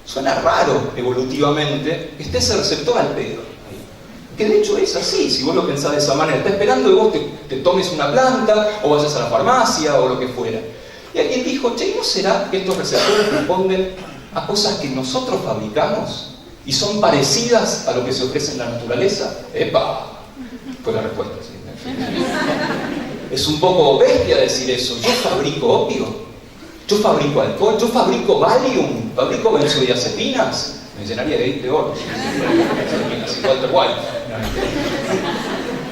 Suena raro evolutivamente que esté ese receptor al pedo. Que de hecho es así, si vos lo pensás de esa manera. Está esperando que vos te tomes una planta, o vayas a la farmacia, o lo que fuera. Y alguien dijo, che, ¿no será que estos receptores responden a cosas que nosotros fabricamos? ¿Y son parecidas a lo que se ofrece en la naturaleza? ¡Epa! Fue la respuesta. ¿Sí? Es un poco bestia decir eso. Yo fabrico opio, yo fabrico alcohol, yo fabrico Valium, fabrico benzodiazepinas. Me llenaría de oro. Walter White.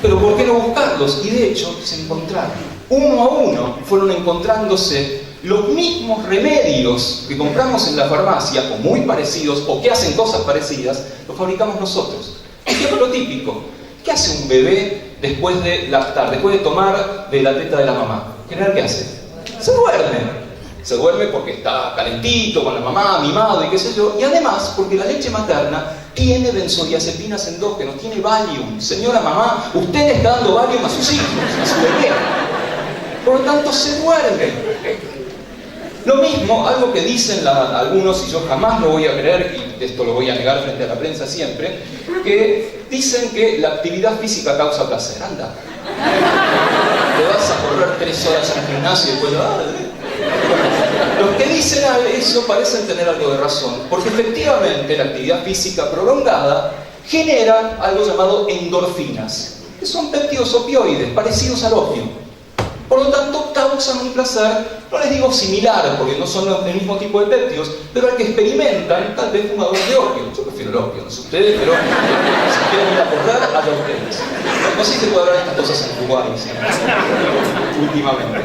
Pero ¿por qué no buscarlos? Y de hecho se encontraron. Uno a uno fueron encontrándose los mismos remedios que compramos en la farmacia, o muy parecidos, o que hacen cosas parecidas, los fabricamos nosotros. Ejemplo típico. ¿Qué hace un bebé después de lactar, después de tomar de la teta de la mamá? ¿En general qué hace? Se duerme. Se duerme porque está calentito, con la mamá, mimado y qué sé yo. Y además porque la leche materna tiene benzodiazepinas endógenos, tiene Valium. Señora mamá, usted le está dando Valium a sus hijos, a su bebé. Por lo tanto, se duerme. Lo mismo, algo que dicen algunos, y yo jamás lo voy a creer, y esto lo voy a negar frente a la prensa siempre, que dicen que la actividad física causa placer. Anda. Te vas a correr 3 horas al gimnasio y después... Los que dicen eso parecen tener algo de razón, porque efectivamente la actividad física prolongada genera algo llamado endorfinas, que son péptidos opioides, parecidos al opio. Por lo tanto, causan un placer, no les digo similar, porque no son el mismo tipo de péptidos, pero al que experimentan, tal vez fumadores de opio. Yo prefiero el opio, no sé ustedes, pero si quieren ir a correr, allá ustedes. No sé si se puede hablar de estas cosas en Uruguay, últimamente.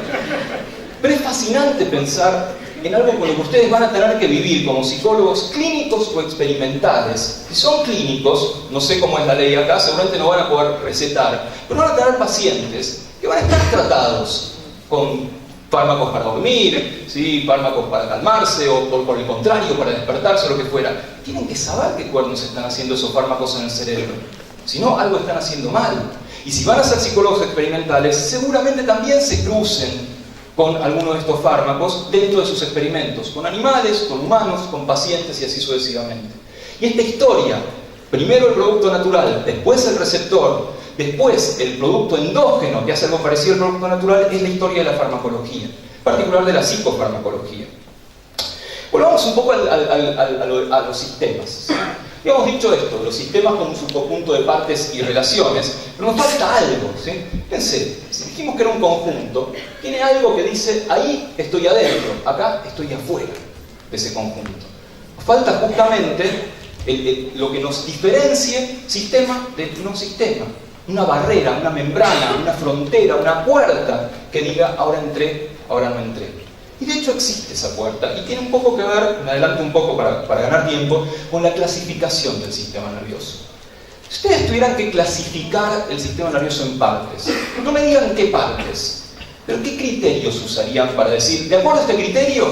Pero es fascinante pensar en algo con lo que ustedes van a tener que vivir como psicólogos clínicos o experimentales. Si son clínicos, no sé cómo es la ley acá, seguramente no van a poder recetar, pero van a tener pacientes que van a estar tratados con fármacos para dormir, ¿sí? Fármacos para calmarse o por el contrario, para despertarse o lo que fuera. Tienen que saber qué cuernos están haciendo esos fármacos en el cerebro. Si no, algo están haciendo mal. Y si van a ser psicólogos experimentales, seguramente también se crucen con alguno de estos fármacos dentro de sus experimentos, con animales, con humanos, con pacientes y así sucesivamente. Y esta historia, primero el producto natural, después el receptor, después el producto endógeno, que hace algo parecido al producto natural, es la historia de la farmacología, en particular de la psicofarmacología. Volvamos un poco a los sistemas. Ya hemos dicho esto, los sistemas como un subconjunto de partes y relaciones, pero nos falta algo, ¿sí? Fíjense, si dijimos que era un conjunto, tiene algo que dice, ahí estoy adentro, acá estoy afuera de ese conjunto. Nos falta justamente lo que nos diferencie sistema de no sistema. Una barrera, una membrana, una frontera, una puerta que diga, ahora entré, ahora no entré. Y de hecho existe esa puerta y tiene un poco que ver, me adelanto un poco para ganar tiempo, con la clasificación del sistema nervioso. Si ustedes tuvieran que clasificar el sistema nervioso en partes, no me digan qué partes, pero qué criterios usarían para decir, de acuerdo a este criterio,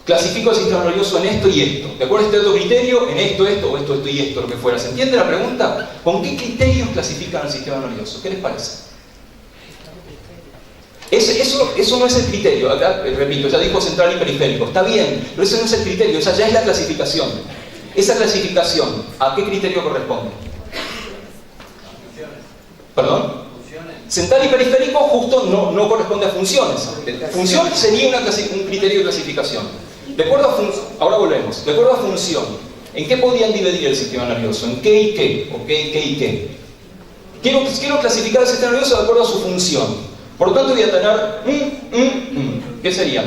clasifico el sistema nervioso en esto y esto, de acuerdo a este otro criterio, en esto, esto, o esto y esto, lo que fuera. ¿Se entiende la pregunta? ¿Con qué criterios clasifican el sistema nervioso? ¿Qué les parece? Eso no es el criterio, acá, repito, ya dijo central y periférico, está bien, pero eso no es el criterio, esa ya es la clasificación. Esa clasificación, ¿a qué criterio corresponde? ¿Perdón? Central y periférico justo no corresponde a funciones. Función sería un criterio de clasificación. De acuerdo a ahora volvemos, de acuerdo a función, ¿en qué podían dividir el sistema nervioso? ¿En qué y qué? ¿O qué y qué y qué? Quiero clasificar el sistema nervioso de acuerdo a su función. Por lo tanto voy a tener ¿qué sería?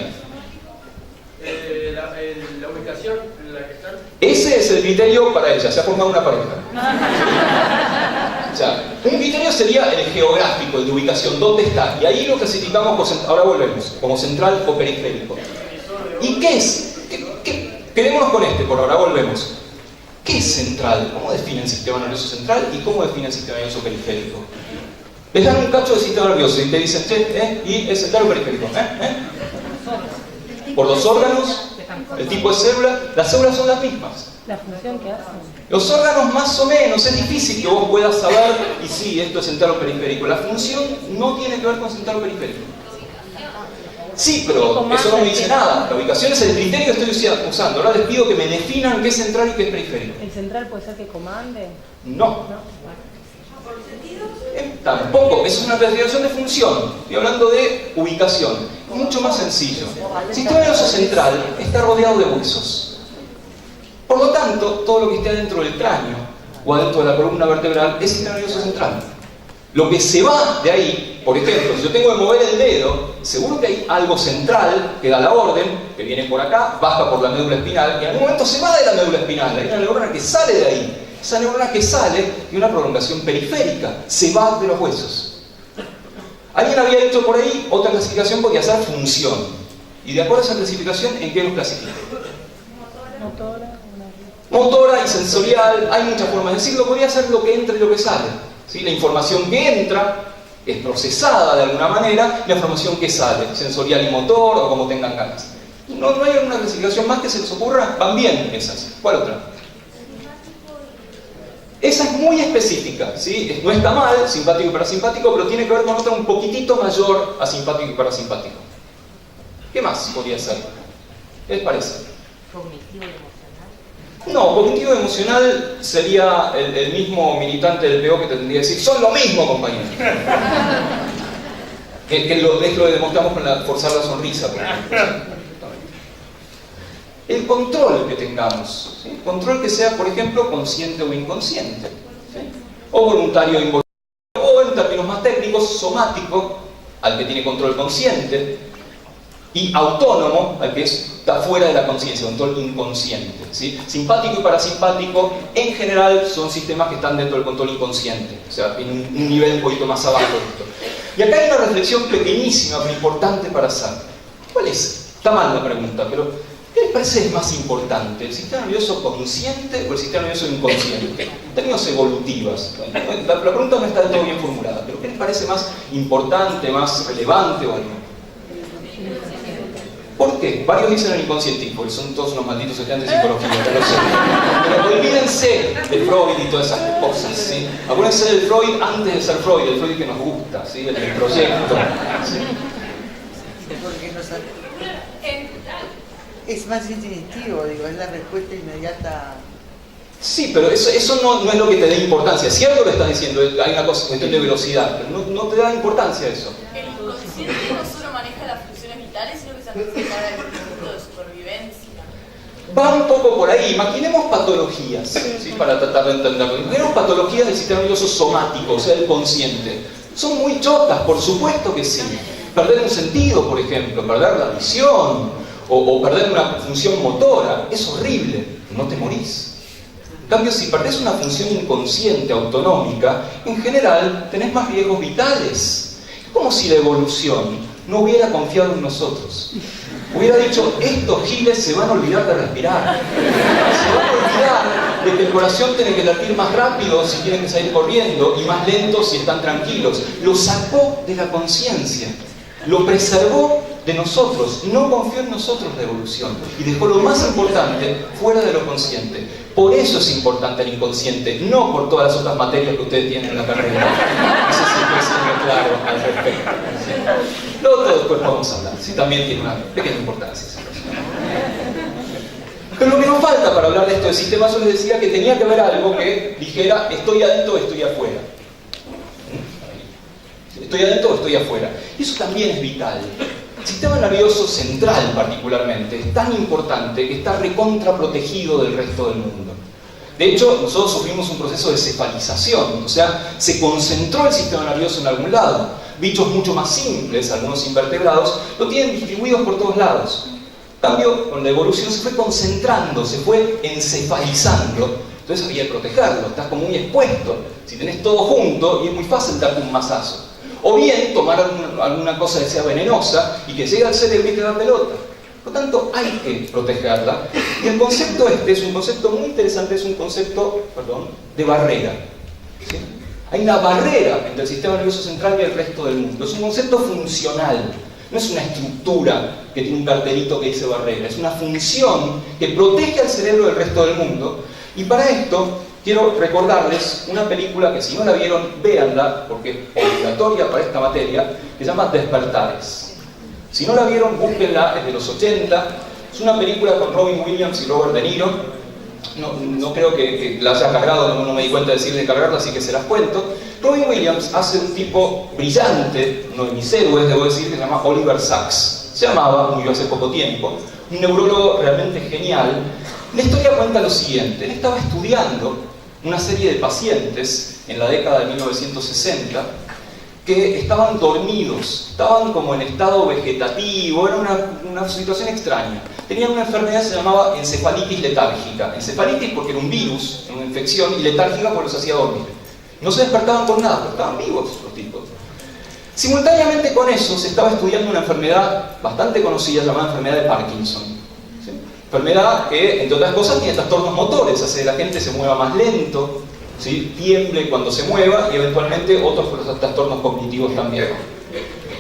La ubicación en la que están. Ese es el criterio para ella, se ha formado una pareja. O sea, un criterio sería el geográfico, el de ubicación, ¿dónde está? Y ahí lo clasificamos, ahora volvemos, como central o periférico. ¿Y qué es? Quedémonos con por ahora volvemos. ¿Qué es central? ¿Cómo define el sistema nervioso central y cómo define el sistema nervioso periférico? Les dan un cacho de sistema nervioso y te dicen, ¿y es central o periférico? Por los órganos, el tipo de célula, las células son las mismas. La función que hacen. Los órganos más o menos, es difícil que vos puedas saber, y sí, esto es central o periférico. La función no tiene que ver con central o periférico. Sí, pero eso no me dice nada. La ubicación es el criterio que estoy usando. Ahora les pido que me definan qué es central y qué es periférico. ¿El central puede ser que comande? No. Tampoco, es una clasificación de función. Estoy hablando de ubicación. Mucho más sencillo. El sistema nervioso central está rodeado de huesos. Por lo tanto, todo lo que esté adentro del cráneo o adentro de la columna vertebral es sistema nervioso central. Lo que se va de ahí, por ejemplo, si yo tengo que mover el dedo, seguro que hay algo central que da la orden, que viene por acá, baja por la médula espinal, y en algún momento se va de la médula espinal. Hay una neurona que sale de ahí. Esa neurona que sale y una prolongación periférica, se va de los huesos. Alguien había hecho por ahí otra clasificación, podía ser función. Y de acuerdo a esa clasificación, ¿en qué los clasifica? Motora y sensorial, hay muchas formas de decirlo, podría ser lo que entra y lo que sale. ¿Sí? La información que entra es procesada de alguna manera, la información que sale, sensorial y motor, o como tengan ganas. ¿No hay alguna clasificación más que se les ocurra? Van bien esas. ¿Cuál otra? Esa es muy específica, ¿sí? No está mal, simpático y parasimpático, pero tiene que ver con otra un poquitito mayor a simpático y parasimpático. ¿Qué más podría ser? ¿Qué les parece? ¿Cognitivo y emocional? No, cognitivo y emocional sería el mismo militante del PO que tendría que decir, son lo mismo, compañero. Es lo que demostramos con forzar la sonrisa, por ejemplo. El control que tengamos, ¿sí? Control que sea, por ejemplo, consciente o inconsciente, ¿sí? O voluntario o involuntario, o en términos más técnicos, somático, al que tiene control consciente, y autónomo, al que está fuera de la conciencia, control inconsciente, ¿sí? Simpático y parasimpático, en general, son sistemas que están dentro del control inconsciente, o sea, en un nivel un poquito más abajo de esto. Y acá hay una reflexión pequeñísima, pero importante para hacer. ¿Cuál es? Está mal la pregunta, pero ¿qué les parece es más importante? ¿El sistema nervioso consciente o el sistema nervioso inconsciente? En términos evolutivas. La pregunta no está del todo bien formulada, pero ¿qué les parece más importante, más relevante o algo? ¿Por qué? Varios dicen el inconsciente, porque son todos unos malditos estudiantes de psicología, pero olvídense de Freud y todas esas cosas, ¿sí? Acuérdense del Freud antes de ser Freud, el Freud que nos gusta, ¿sí? El proyecto, ¿sí? Porque es más instintivo, digo, es la respuesta inmediata. Sí, pero eso no es lo que te dé importancia. Si algo lo está diciendo, hay una cuestión de velocidad, pero no te da importancia eso. El inconsciente no solo maneja las funciones vitales, sino que se encarga del instinto de supervivencia. Va un poco por ahí. Imaginemos patologías, ¿sí? Para tratar de entenderlo. Imaginemos patologías del sistema nervioso somático, o sea, del consciente. Son muy chotas, por supuesto que sí. Perder un sentido, por ejemplo, perder la visión, o perder una función motora, es horrible, no te morís. En cambio, si perdés una función inconsciente, autonómica, en general tenés más riesgos vitales. Es como si la evolución no hubiera confiado en nosotros. Hubiera dicho, estos giles se van a olvidar de respirar. Se van a olvidar de que el corazón tiene que latir más rápido si tienen que salir corriendo y más lento si están tranquilos. Lo sacó de la conciencia. Lo preservó de nosotros, no confió en nosotros la evolución y dejó lo más importante fuera de lo consciente. Por eso es importante el inconsciente, no por todas las otras materias que ustedes tienen en la carrera. Eso siempre es claro al respecto. ¿Sí? Lo otro después vamos a hablar, sí, también tiene una pequeña importancia. Pero lo que nos falta para hablar de esto del sistema, yo les decía que tenía que haber algo que dijera estoy adentro o estoy afuera. Estoy adentro o estoy afuera. Y eso también es vital. El sistema nervioso central, particularmente, es tan importante que está recontraprotegido del resto del mundo. De hecho, nosotros sufrimos un proceso de cefalización, o sea, se concentró el sistema nervioso en algún lado. Bichos mucho más simples, algunos invertebrados, lo tienen distribuidos por todos lados. En cambio, con la evolución se fue concentrando, se fue encefalizando. Entonces había que protegerlo, estás como muy expuesto. Si tenés todo junto, y es muy fácil darte un mazazo. O bien tomar alguna cosa que sea venenosa y que llegue al cerebro y te da pelota. Por lo tanto, hay que protegerla. Y el concepto este es un concepto muy interesante, es un concepto, de barrera. ¿Sí? Hay una barrera entre el sistema nervioso central y el resto del mundo. Es un concepto funcional. No es una estructura que tiene un cartelito que dice barrera. Es una función que protege al cerebro del resto del mundo. Y para esto quiero recordarles una película que si no la vieron, véanla, porque es obligatoria para esta materia, que se llama Despertares. Si no la vieron, búsquenla, es de los 80. Es una película con Robin Williams y Robert De Niro. No creo que la haya cargado, no me di cuenta de decir de cargarla, así que se las cuento. Robin Williams hace un tipo brillante, uno de mis héroes, debo decir, que se llama Oliver Sacks. Se llamaba, murió hace poco tiempo, un neurólogo realmente genial. La historia cuenta lo siguiente: él estaba estudiando una serie de pacientes en la década de 1960 que estaban dormidos, estaban como en estado vegetativo, era una situación extraña. Tenían una enfermedad que se llamaba encefalitis letárgica. Encefalitis porque era un virus, una infección, y letárgica porque los hacía dormir. No se despertaban por nada, pero estaban vivos los tipos. Simultáneamente con eso se estaba estudiando una enfermedad bastante conocida llamada enfermedad de Parkinson. ¿Sí? Enfermedad que, entre otras cosas, tiene trastornos motores, hace que la gente se mueva más lento, ¿sí? Tiemble cuando se mueva y eventualmente otros trastornos cognitivos también.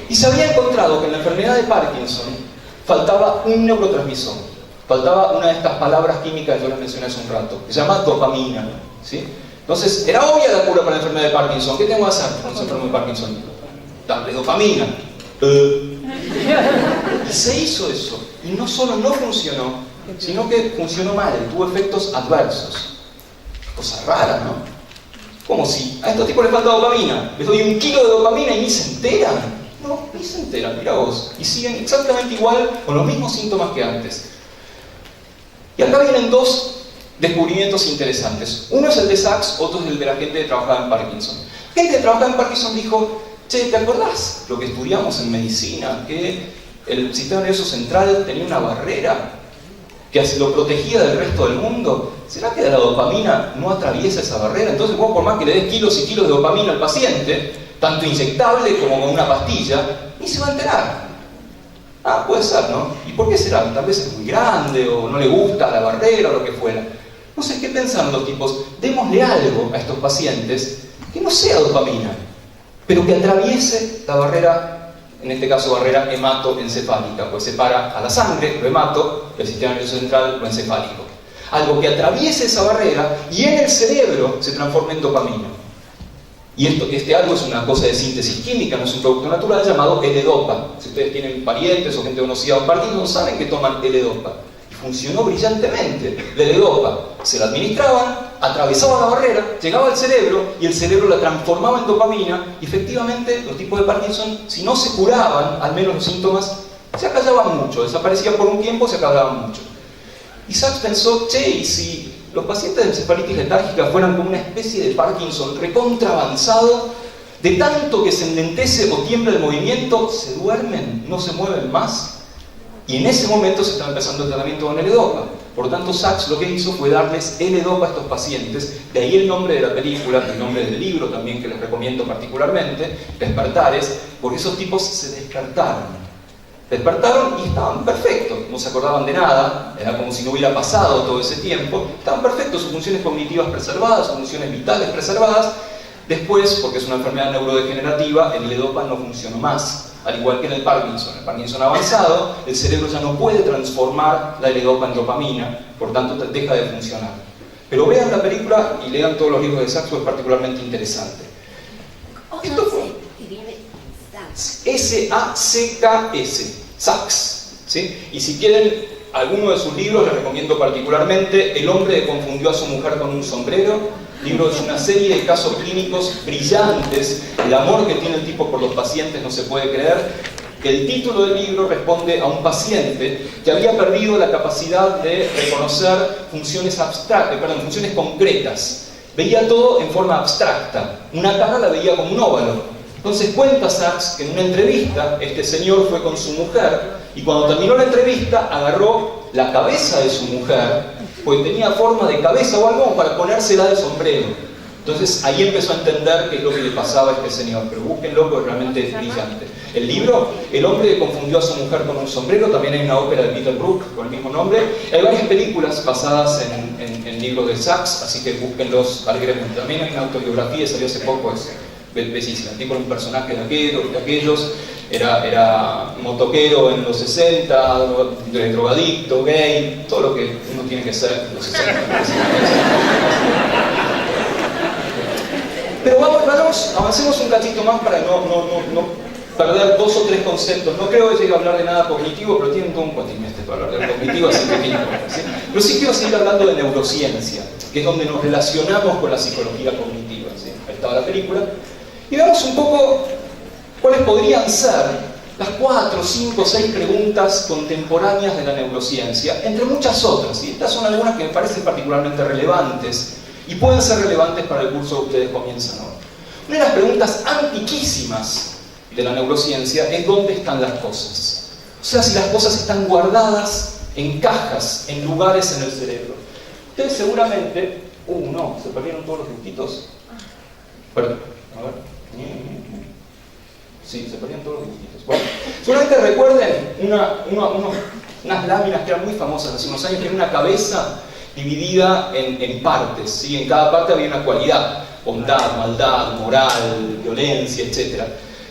Y se había encontrado que en la enfermedad de Parkinson faltaba un neurotransmisor, faltaba una de estas palabras químicas que yo les mencioné hace un rato, que se llama dopamina. ¿Sí? Entonces, era obvia la cura para la enfermedad de Parkinson. ¿Qué tengo que hacer con esa enfermedad de Parkinson? Darle dopamina. Y se hizo eso. Y no solo no funcionó, sino que funcionó mal, tuvo efectos adversos. Cosa rara, ¿no? Como si a estos tipos les falta dopamina. Les doy 1 kilo de dopamina y ni se enteran. No, ni se enteran, mira vos. Y siguen exactamente igual, con los mismos síntomas que antes. Y acá vienen 2 descubrimientos interesantes. Uno es el de Sacks, otro es el de la gente que trabajaba en Parkinson. La gente que trabajaba en Parkinson dijo: che, ¿te acordás lo que estudiamos en medicina? Que el sistema nervioso central tenía una barrera que lo protegía del resto del mundo. ¿Será que la dopamina no atraviesa esa barrera? Entonces vos, por más que le des kilos y kilos de dopamina al paciente, tanto inyectable como con una pastilla, ni se va a enterar. Ah, puede ser, ¿no? ¿Y por qué será? Tal vez es muy grande, o no le gusta la barrera, o lo que fuera. No sé, ¿qué pensaron los tipos? Démosle algo a estos pacientes que no sea dopamina, pero que atraviese la barrera, en este caso barrera hematoencefálica, pues separa a la sangre, lo hemato, del sistema nervioso central, lo encefálico. Algo que atraviese esa barrera y en el cerebro se transforme en dopamina. Y este algo es una cosa de síntesis química, no es un producto natural llamado L-Dopa. Si ustedes tienen parientes o gente conocida con Parkinson, saben que toman L-Dopa. Y funcionó brillantemente. La L-Dopa se la administraban, atravesaba la barrera, llegaba al cerebro y el cerebro la transformaba en dopamina. Y efectivamente, los tipos de Parkinson, si no se curaban, al menos los síntomas, se acallaban mucho. Desaparecían por un tiempo, se acallaban mucho. Y Sachs pensó, che, y si los pacientes de encefalitis letárgica fueran como una especie de Parkinson recontra avanzado, de tanto que se enlentece o tiembla el movimiento, se duermen, no se mueven más. Y en ese momento se estaba empezando el tratamiento con L-Dopa. Por lo tanto, Sachs lo que hizo fue darles L-Dopa a estos pacientes, de ahí el nombre de la película, el nombre del libro también, que les recomiendo particularmente, Despertares, porque esos tipos se despertaron. Despertaron y estaban perfectos, no se acordaban de nada, era como si no hubiera pasado todo ese tiempo, estaban perfectos, sus funciones cognitivas preservadas, sus funciones vitales preservadas. Después, porque es una enfermedad neurodegenerativa, el L-Dopa no funcionó más, al igual que en el Parkinson avanzado, el cerebro ya no puede transformar la L-Dopa en dopamina, por tanto deja de funcionar. Pero vean la película y lean todos los libros de Sachs, es particularmente interesante. Esto fue S-A-C-K-S, Sachs, ¿sí? Y si quieren alguno de sus libros, les recomiendo particularmente El hombre que confundió a su mujer con un sombrero. Libro es una serie de casos clínicos brillantes. El amor que tiene el tipo por los pacientes no se puede creer. El título del libro responde a un paciente que había perdido la capacidad de reconocer funciones funciones concretas. Veía todo en forma abstracta. Una cara la veía como un óvalo. Entonces cuenta Sachs que en una entrevista este señor fue con su mujer y cuando terminó la entrevista agarró la cabeza de su mujer, pues tenía forma de cabeza o algo para ponérsela de sombrero. Entonces ahí empezó a entender qué es lo que le pasaba a este señor, pero búsquenlo porque realmente es brillante. El libro, El hombre que confundió a su mujer con un sombrero, también hay una ópera de Peter Brook con el mismo nombre. Hay varias películas basadas en libros de Sachs, así que búsquenlos alegremente. También hay una autobiografía, salió hace poco, bellísima. El tipo era un personaje de aquellos, era motoquero en los 60, drogadicto, gay, todo lo que uno tiene que ser en los 60. Pero vamos, avancemos un cachito más para no perder 2 o 3 conceptos. No creo que llegue a hablar de nada cognitivo, pero tienen todo un cuatrimestre para hablar de cognitivo, así que ¿sí? Pero sí quiero seguir hablando de neurociencia, que es donde nos relacionamos con la psicología cognitiva. ¿Sí? Ahí estaba la película. Y veamos un poco cuáles podrían ser las 4, 5, 6 preguntas contemporáneas de la neurociencia, entre muchas otras. Y estas son algunas que me parecen particularmente relevantes y pueden ser relevantes para el curso que ustedes comienzan hoy. Una de las preguntas antiquísimas de la neurociencia es ¿dónde están las cosas? O sea, si las cosas están guardadas en cajas, en lugares en el cerebro. Ustedes seguramente... no, se perdieron todos los dibujitos. Perdón, a ver. Sí, se perdieron todos los dibujitos. Bueno, seguramente recuerden unas láminas que eran muy famosas hace unos años, que era una cabeza dividida en partes, ¿sí? En cada parte había una cualidad, bondad, maldad, moral, violencia, etc.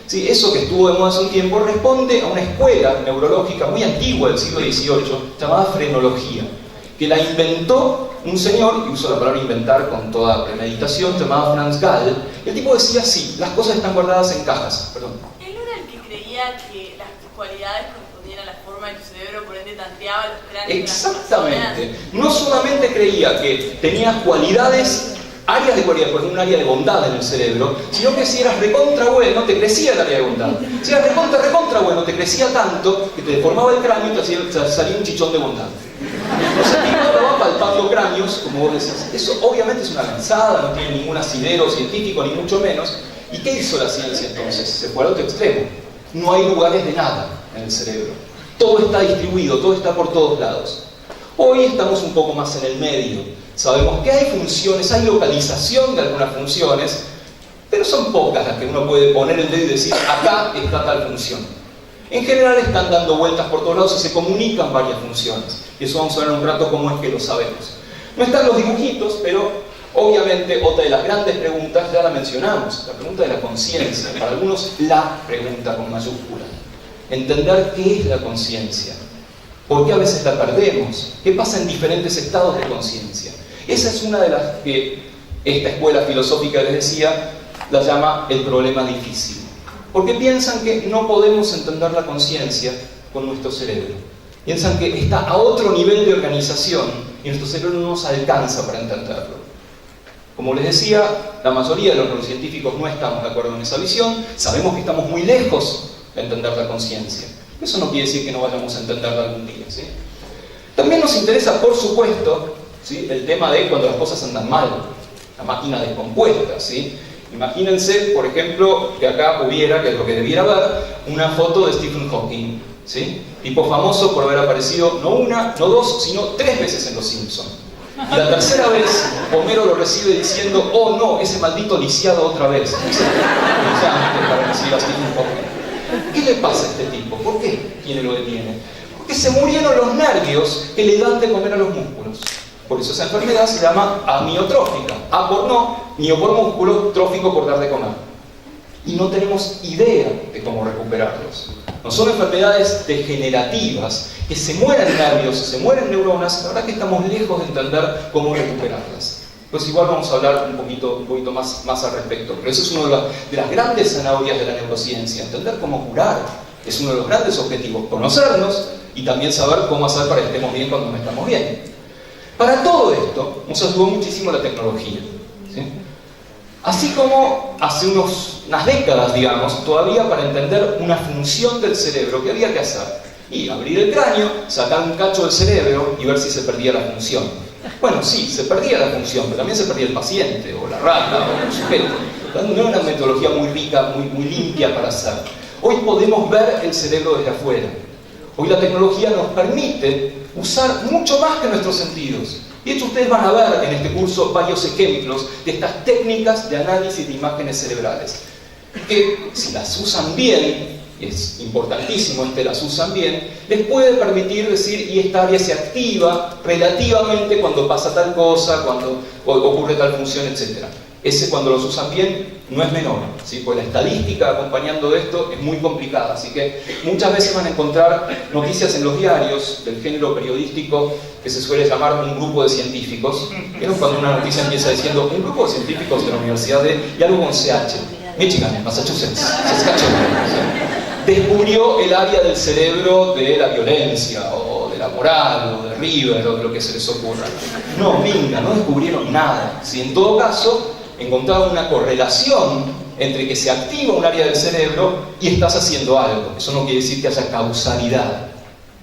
Sí, eso que estuvo de moda hace un tiempo responde a una escuela neurológica muy antigua del siglo XVIII llamada frenología, que la inventó un señor, y uso la palabra inventar con toda premeditación, llamado Franz Gall. El tipo decía así: las cosas están guardadas en cajas. Perdón. Él era el que creía que las cualidades correspondían a la forma de tu cerebro, por ende tanteaba los cráneos. Exactamente. No solamente creía que tenías cualidades, áreas de cualidad, por ejemplo, un área de bondad en el cerebro, sino que si eras recontra bueno, te crecía el área de bondad. Si eras recontra bueno, te crecía tanto que te deformaba el cráneo y te salía un chichón de bondad. Entonces el tipo va palpando cráneos, como vos decís. Eso obviamente es una lanzada, no tiene ningún asidero científico, ni mucho menos. ¿Y qué hizo la ciencia entonces? Se fue al otro extremo. No hay lugares de nada en el cerebro. Todo está distribuido, todo está por todos lados. Hoy estamos un poco más en el medio. Sabemos que hay funciones, hay localización de algunas funciones, pero son pocas las que uno puede poner el dedo y decir, acá está tal función. en general están dando vueltas por todos lados y se comunican varias funciones. Y eso vamos a ver en un rato cómo es que lo sabemos. No están los dibujitos, pero obviamente otra de las grandes preguntas ya la mencionamos, la pregunta de la conciencia. Para algunos, la pregunta con mayúscula. Entender qué es la conciencia. ¿Por qué a veces la perdemos? ¿Qué pasa en diferentes estados de conciencia? Esa es una de las que esta escuela filosófica, les decía, la llama el problema difícil. Porque piensan que no podemos entender la conciencia con nuestro cerebro. Piensan que está a otro nivel de organización y nuestro cerebro no nos alcanza para entenderlo. Como les decía, la mayoría de los neurocientíficos no estamos de acuerdo en esa visión. Sabemos que estamos muy lejos de entender la conciencia. Eso no quiere decir que no vayamos a entenderla algún día, ¿sí? También nos interesa, por supuesto, ¿sí?, el tema de cuando las cosas andan mal, la máquina descompuesta, ¿sí? Imagínense, por ejemplo, que acá hubiera, que es lo que debiera haber, una foto de Stephen Hawking, ¿sí? Tipo famoso por haber aparecido no una, no dos, sino 3 veces en Los Simpsons. Y la tercera vez, Homero lo recibe diciendo: oh no, ese maldito lisiado otra vez. Brillante para recibir a Stephen Hawking. ¿Qué le pasa a este tipo? ¿Por qué tiene lo que tiene? Porque se murieron los nervios que le dan de comer a los músculos. Por eso esa enfermedad se llama amiotrófica. A por no, mio por músculo, trófico por dar de comer. Y no tenemos idea de cómo recuperarlos. No son enfermedades degenerativas, que se mueran nervios, se mueren neuronas, la verdad que estamos lejos de entender cómo recuperarlas. Pues igual vamos a hablar un poquito más al respecto. Pero eso es una de las grandes zanahorias de la neurociencia, entender cómo curar. Es uno de los grandes objetivos, conocernos y también saber cómo hacer para que estemos bien cuando no estamos bien. Para todo esto nos ayudó muchísimo la tecnología, ¿sí? Así como hace unas décadas, digamos, todavía para entender una función del cerebro, ¿qué había que hacer? Y abrir el cráneo, sacar un cacho del cerebro y ver si se perdía la función. Bueno, sí, se perdía la función, pero también se perdía el paciente, o la rata, o el sujeto. No era una metodología muy rica, muy limpia para hacer. Hoy podemos ver el cerebro desde afuera. Hoy la tecnología nos permite usar mucho más que nuestros sentidos. Y de hecho ustedes van a ver en este curso varios ejemplos de estas técnicas de análisis de imágenes cerebrales, que si las usan bien, y es importantísimo que las usan bien, les puede permitir decir, y esta área se activa relativamente cuando pasa tal cosa, cuando ocurre tal función, etc. Ese, cuando los usan bien, no es menor, ¿sí? Pues la estadística acompañando esto es muy complicada, así que muchas veces van a encontrar noticias en los diarios del género periodístico que se suele llamar un grupo de científicos. ¿Vieron cuando una noticia empieza diciendo un grupo de científicos de la Universidad de, y algo con CH, Michigan, Massachusetts, Saskatchewan, descubrió el área del cerebro de la violencia, o de la moral, o de River, o de lo que se les ocurra? No, minga, no descubrieron nada. Si en todo caso encontraron una correlación entre que se activa un área del cerebro y estás haciendo algo. Eso no quiere decir que haya causalidad,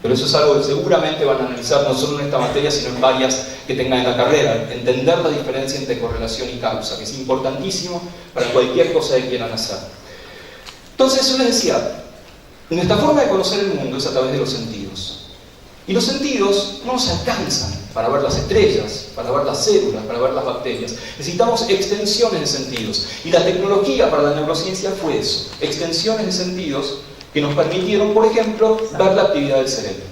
pero eso es algo que seguramente van a analizar no solo en esta materia, sino en varias que tengan en la carrera. Entender la diferencia entre correlación y causa, que es importantísimo para cualquier cosa que quieran hacer. Entonces, yo les decía, nuestra forma de conocer el mundo es a través de los sentidos. Y los sentidos no nos alcanzan para ver las estrellas, para ver las células, para ver las bacterias. Necesitamos extensiones de sentidos. Y la tecnología para la neurociencia fue eso. Extensiones de sentidos que nos permitieron, por ejemplo, ver la actividad del cerebro.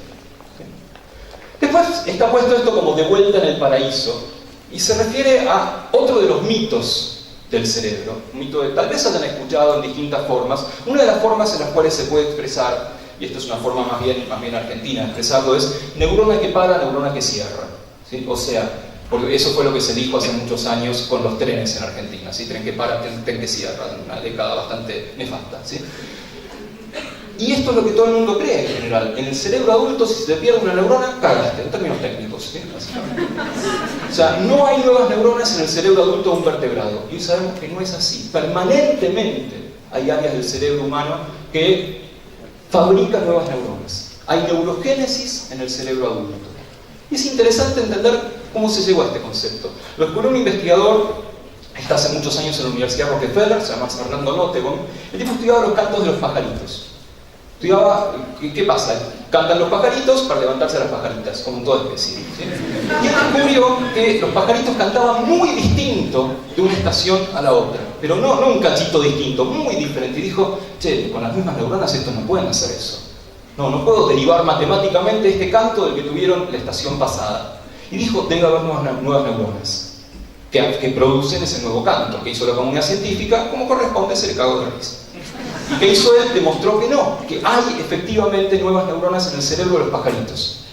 Después está puesto esto como de vuelta en el paraíso. Y se refiere a otro de los mitos del cerebro. Un mito que tal vez hayan escuchado en distintas formas. Una de las formas en las cuales se puede expresar, y esto es una forma más bien argentina de expresarlo, es neurona que para, neurona que cierra, ¿sí? O sea, porque eso fue lo que se dijo hace muchos años con los trenes en Argentina, ¿sí? Tren que para, tren que cierra, una década bastante nefasta, ¿sí? Y esto es lo que todo el mundo cree en general. En el cerebro adulto, si se te pierde una neurona, cagaste, en términos técnicos, ¿sí? O sea, no hay nuevas neuronas en el cerebro adulto de un vertebrado. Y hoy sabemos que no es así. Permanentemente hay áreas del cerebro humano que fabrican nuevas neuronas. Hay neurogénesis en el cerebro adulto. Y es interesante entender cómo se llegó a este concepto. Lo descubrió un investigador, está hace muchos años en la Universidad Rockefeller, se llama Fernando Nottebohm. El tipo estudiaba los cantos de los pajaritos. Estudiaba, ¿qué pasa? Cantan los pajaritos para levantarse las pajaritas, como en toda especie, ¿sí? Y él descubrió que los pajaritos cantaban muy distinto de una estación a la otra, pero no un cachito distinto, muy diferente. Y dijo, che, con las mismas neuronas estos no pueden hacer eso. No puedo derivar matemáticamente este canto del que tuvieron la estación pasada. Y dijo, debe haber nuevas neuronas que producen ese nuevo canto. Que hizo la comunidad científica, como corresponde, se le cagó de risa. ¿Y qué hizo él? Demostró que no, que hay efectivamente nuevas neuronas en el cerebro de los pajaritos.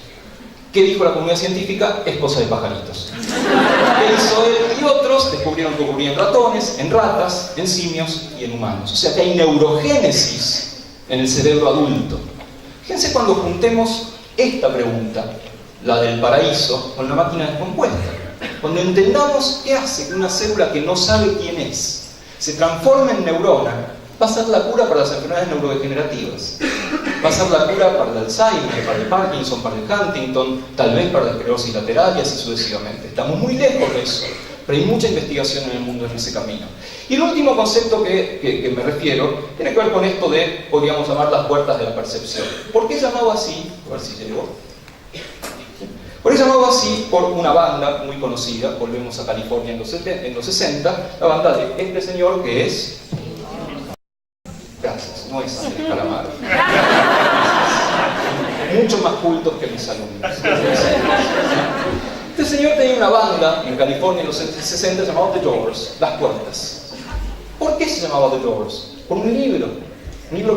¿Qué dijo la comunidad científica? Es cosa de pajaritos. ¿Qué hizo él y otros? Descubrieron que ocurría en ratones, en ratas, en simios y en humanos. O sea que hay neurogénesis en el cerebro adulto. Fíjense cuando juntemos esta pregunta, la del paraíso, con la máquina descompuesta. Cuando entendamos qué hace que una célula que no sabe quién es se transforme en neurona, va a ser la cura para las enfermedades neurodegenerativas. Va a ser la cura para el Alzheimer, para el Parkinson, para el Huntington, tal vez para la esclerosis lateral y así sucesivamente. Estamos muy lejos de eso, pero hay mucha investigación en el mundo en ese camino. Y el último concepto que me refiero tiene que ver con esto de, podríamos llamar, las puertas de la percepción. ¿Por qué llamado así? A ver si llegó. Por eso llamado así por una banda muy conocida, volvemos a California en los 60, la banda de este señor que es... Gracias, no es Andrés Calamaro. Mucho más cultos que mis alumnos. Este señor tenía una banda en California en los 60 llamado The Doors, Las Puertas. ¿Por qué se llamaba The Doors? Por un libro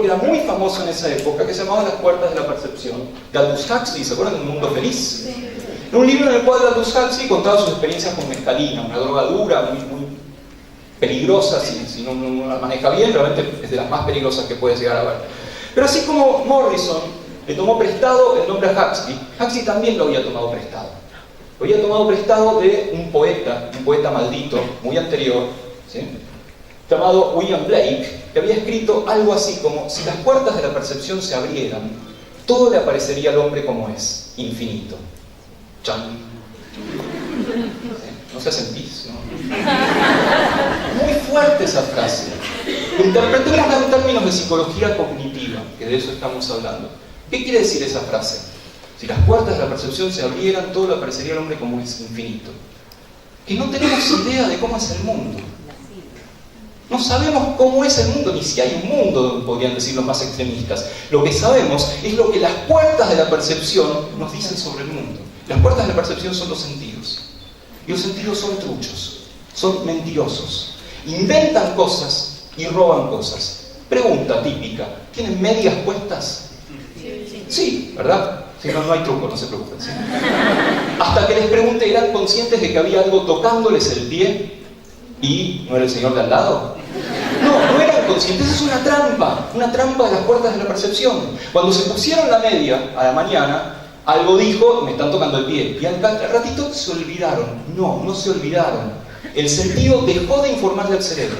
que era muy famoso en esa época, que se llamaba Las Puertas de la Percepción, de Aldous Huxley. ¿Se acuerdan del Mundo Feliz? Era un libro en el cual Aldous Huxley contaba sus experiencias con mescalina, una droga dura, muy peligrosa, si no la maneja bien, realmente es de las más peligrosas que puedes llegar a ver. Pero así como Morrison le tomó prestado el nombre a Huxley también lo había tomado prestado. Lo había tomado prestado de un poeta maldito, muy anterior, ¿sí?, llamado William Blake, que había escrito algo así como: si las puertas de la percepción se abrieran, todo le aparecería al hombre como es, infinito. Chan. No se sentís, ¿no? Muy fuerte esa frase. Interpretémosla en términos de psicología cognitiva, que de eso estamos hablando. ¿Qué quiere decir esa frase? Si las puertas de la percepción se abrieran, todo le aparecería al hombre como es, infinito. Que no tenemos idea de cómo es el mundo. No sabemos cómo es el mundo, ni si hay un mundo, podrían decir los más extremistas. Lo que sabemos es lo que las puertas de la percepción nos dicen sobre el mundo. Las puertas de la percepción son los sentidos. Y los sentidos son truchos, son mentirosos. Inventan cosas y roban cosas. Pregunta típica: ¿tienen medias puestas? Sí, ¿verdad? Si no, no hay truco, no se preocupen. ¿Sí? Hasta que les pregunte, ¿eran conscientes de que había algo tocándoles el pie? ¿Y no era el señor de al lado? No eran conscientes. Es una trampa de las puertas de la percepción. Cuando se pusieron la media a la mañana, algo dijo: me están tocando el pie. Y al ratito se olvidaron. No se olvidaron. El sentido dejó de informarle al cerebro.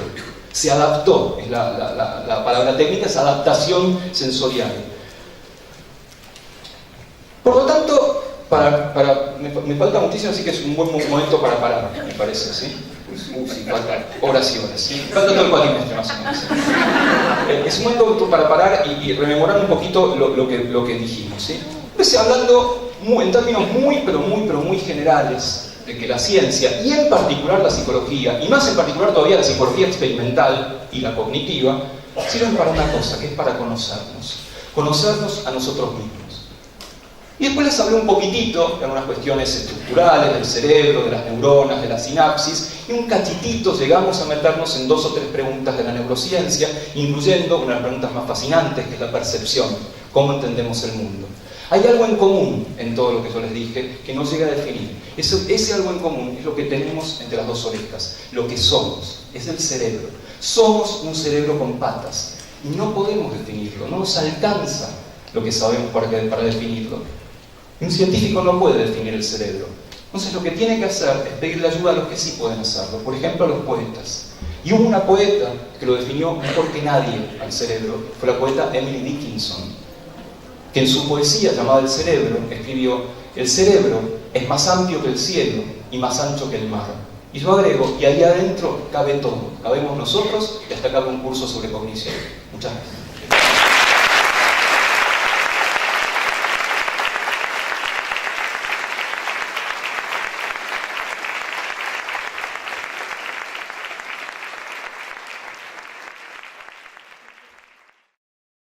Se adaptó. Es la palabra técnica, es adaptación sensorial. Por lo tanto, me falta muchísimo, así que es un buen momento para parar, me parece, ¿sí? Sí, faltan horas y horas, ¿sí? Falta todo el cuatrimestre, más o menos, ¿sí? Es un momento para parar y rememorar un poquito lo que dijimos, ¿sí? Empecé hablando en términos muy generales de que la ciencia, y en particular la psicología, y más en particular todavía la psicología experimental y la cognitiva, sirven para una cosa, que es para conocernos a nosotros mismos. Y después les hablé un poquitito de algunas cuestiones estructurales del cerebro, de las neuronas, de la sinapsis, y un cachitito llegamos a meternos en 2 o 3 preguntas de la neurociencia, incluyendo una de las preguntas más fascinantes, que es la percepción, cómo entendemos el mundo. Hay algo en común en todo lo que yo les dije que no llega a definir. Ese algo en común es lo que tenemos entre las 2 orejas, lo que somos, es el cerebro. Somos un cerebro con patas y no podemos definirlo, no nos alcanza lo que sabemos para definirlo. Un científico no puede definir el cerebro. Entonces lo que tiene que hacer es pedirle ayuda a los que sí pueden hacerlo, por ejemplo a los poetas. Y hubo una poeta que lo definió mejor que nadie al cerebro, fue la poeta Emily Dickinson, que en su poesía llamada El cerebro escribió: el cerebro es más amplio que el cielo y más ancho que el mar. Y yo agrego, y ahí adentro cabe todo, cabemos nosotros, y hasta acá un curso sobre cognición. Muchas gracias.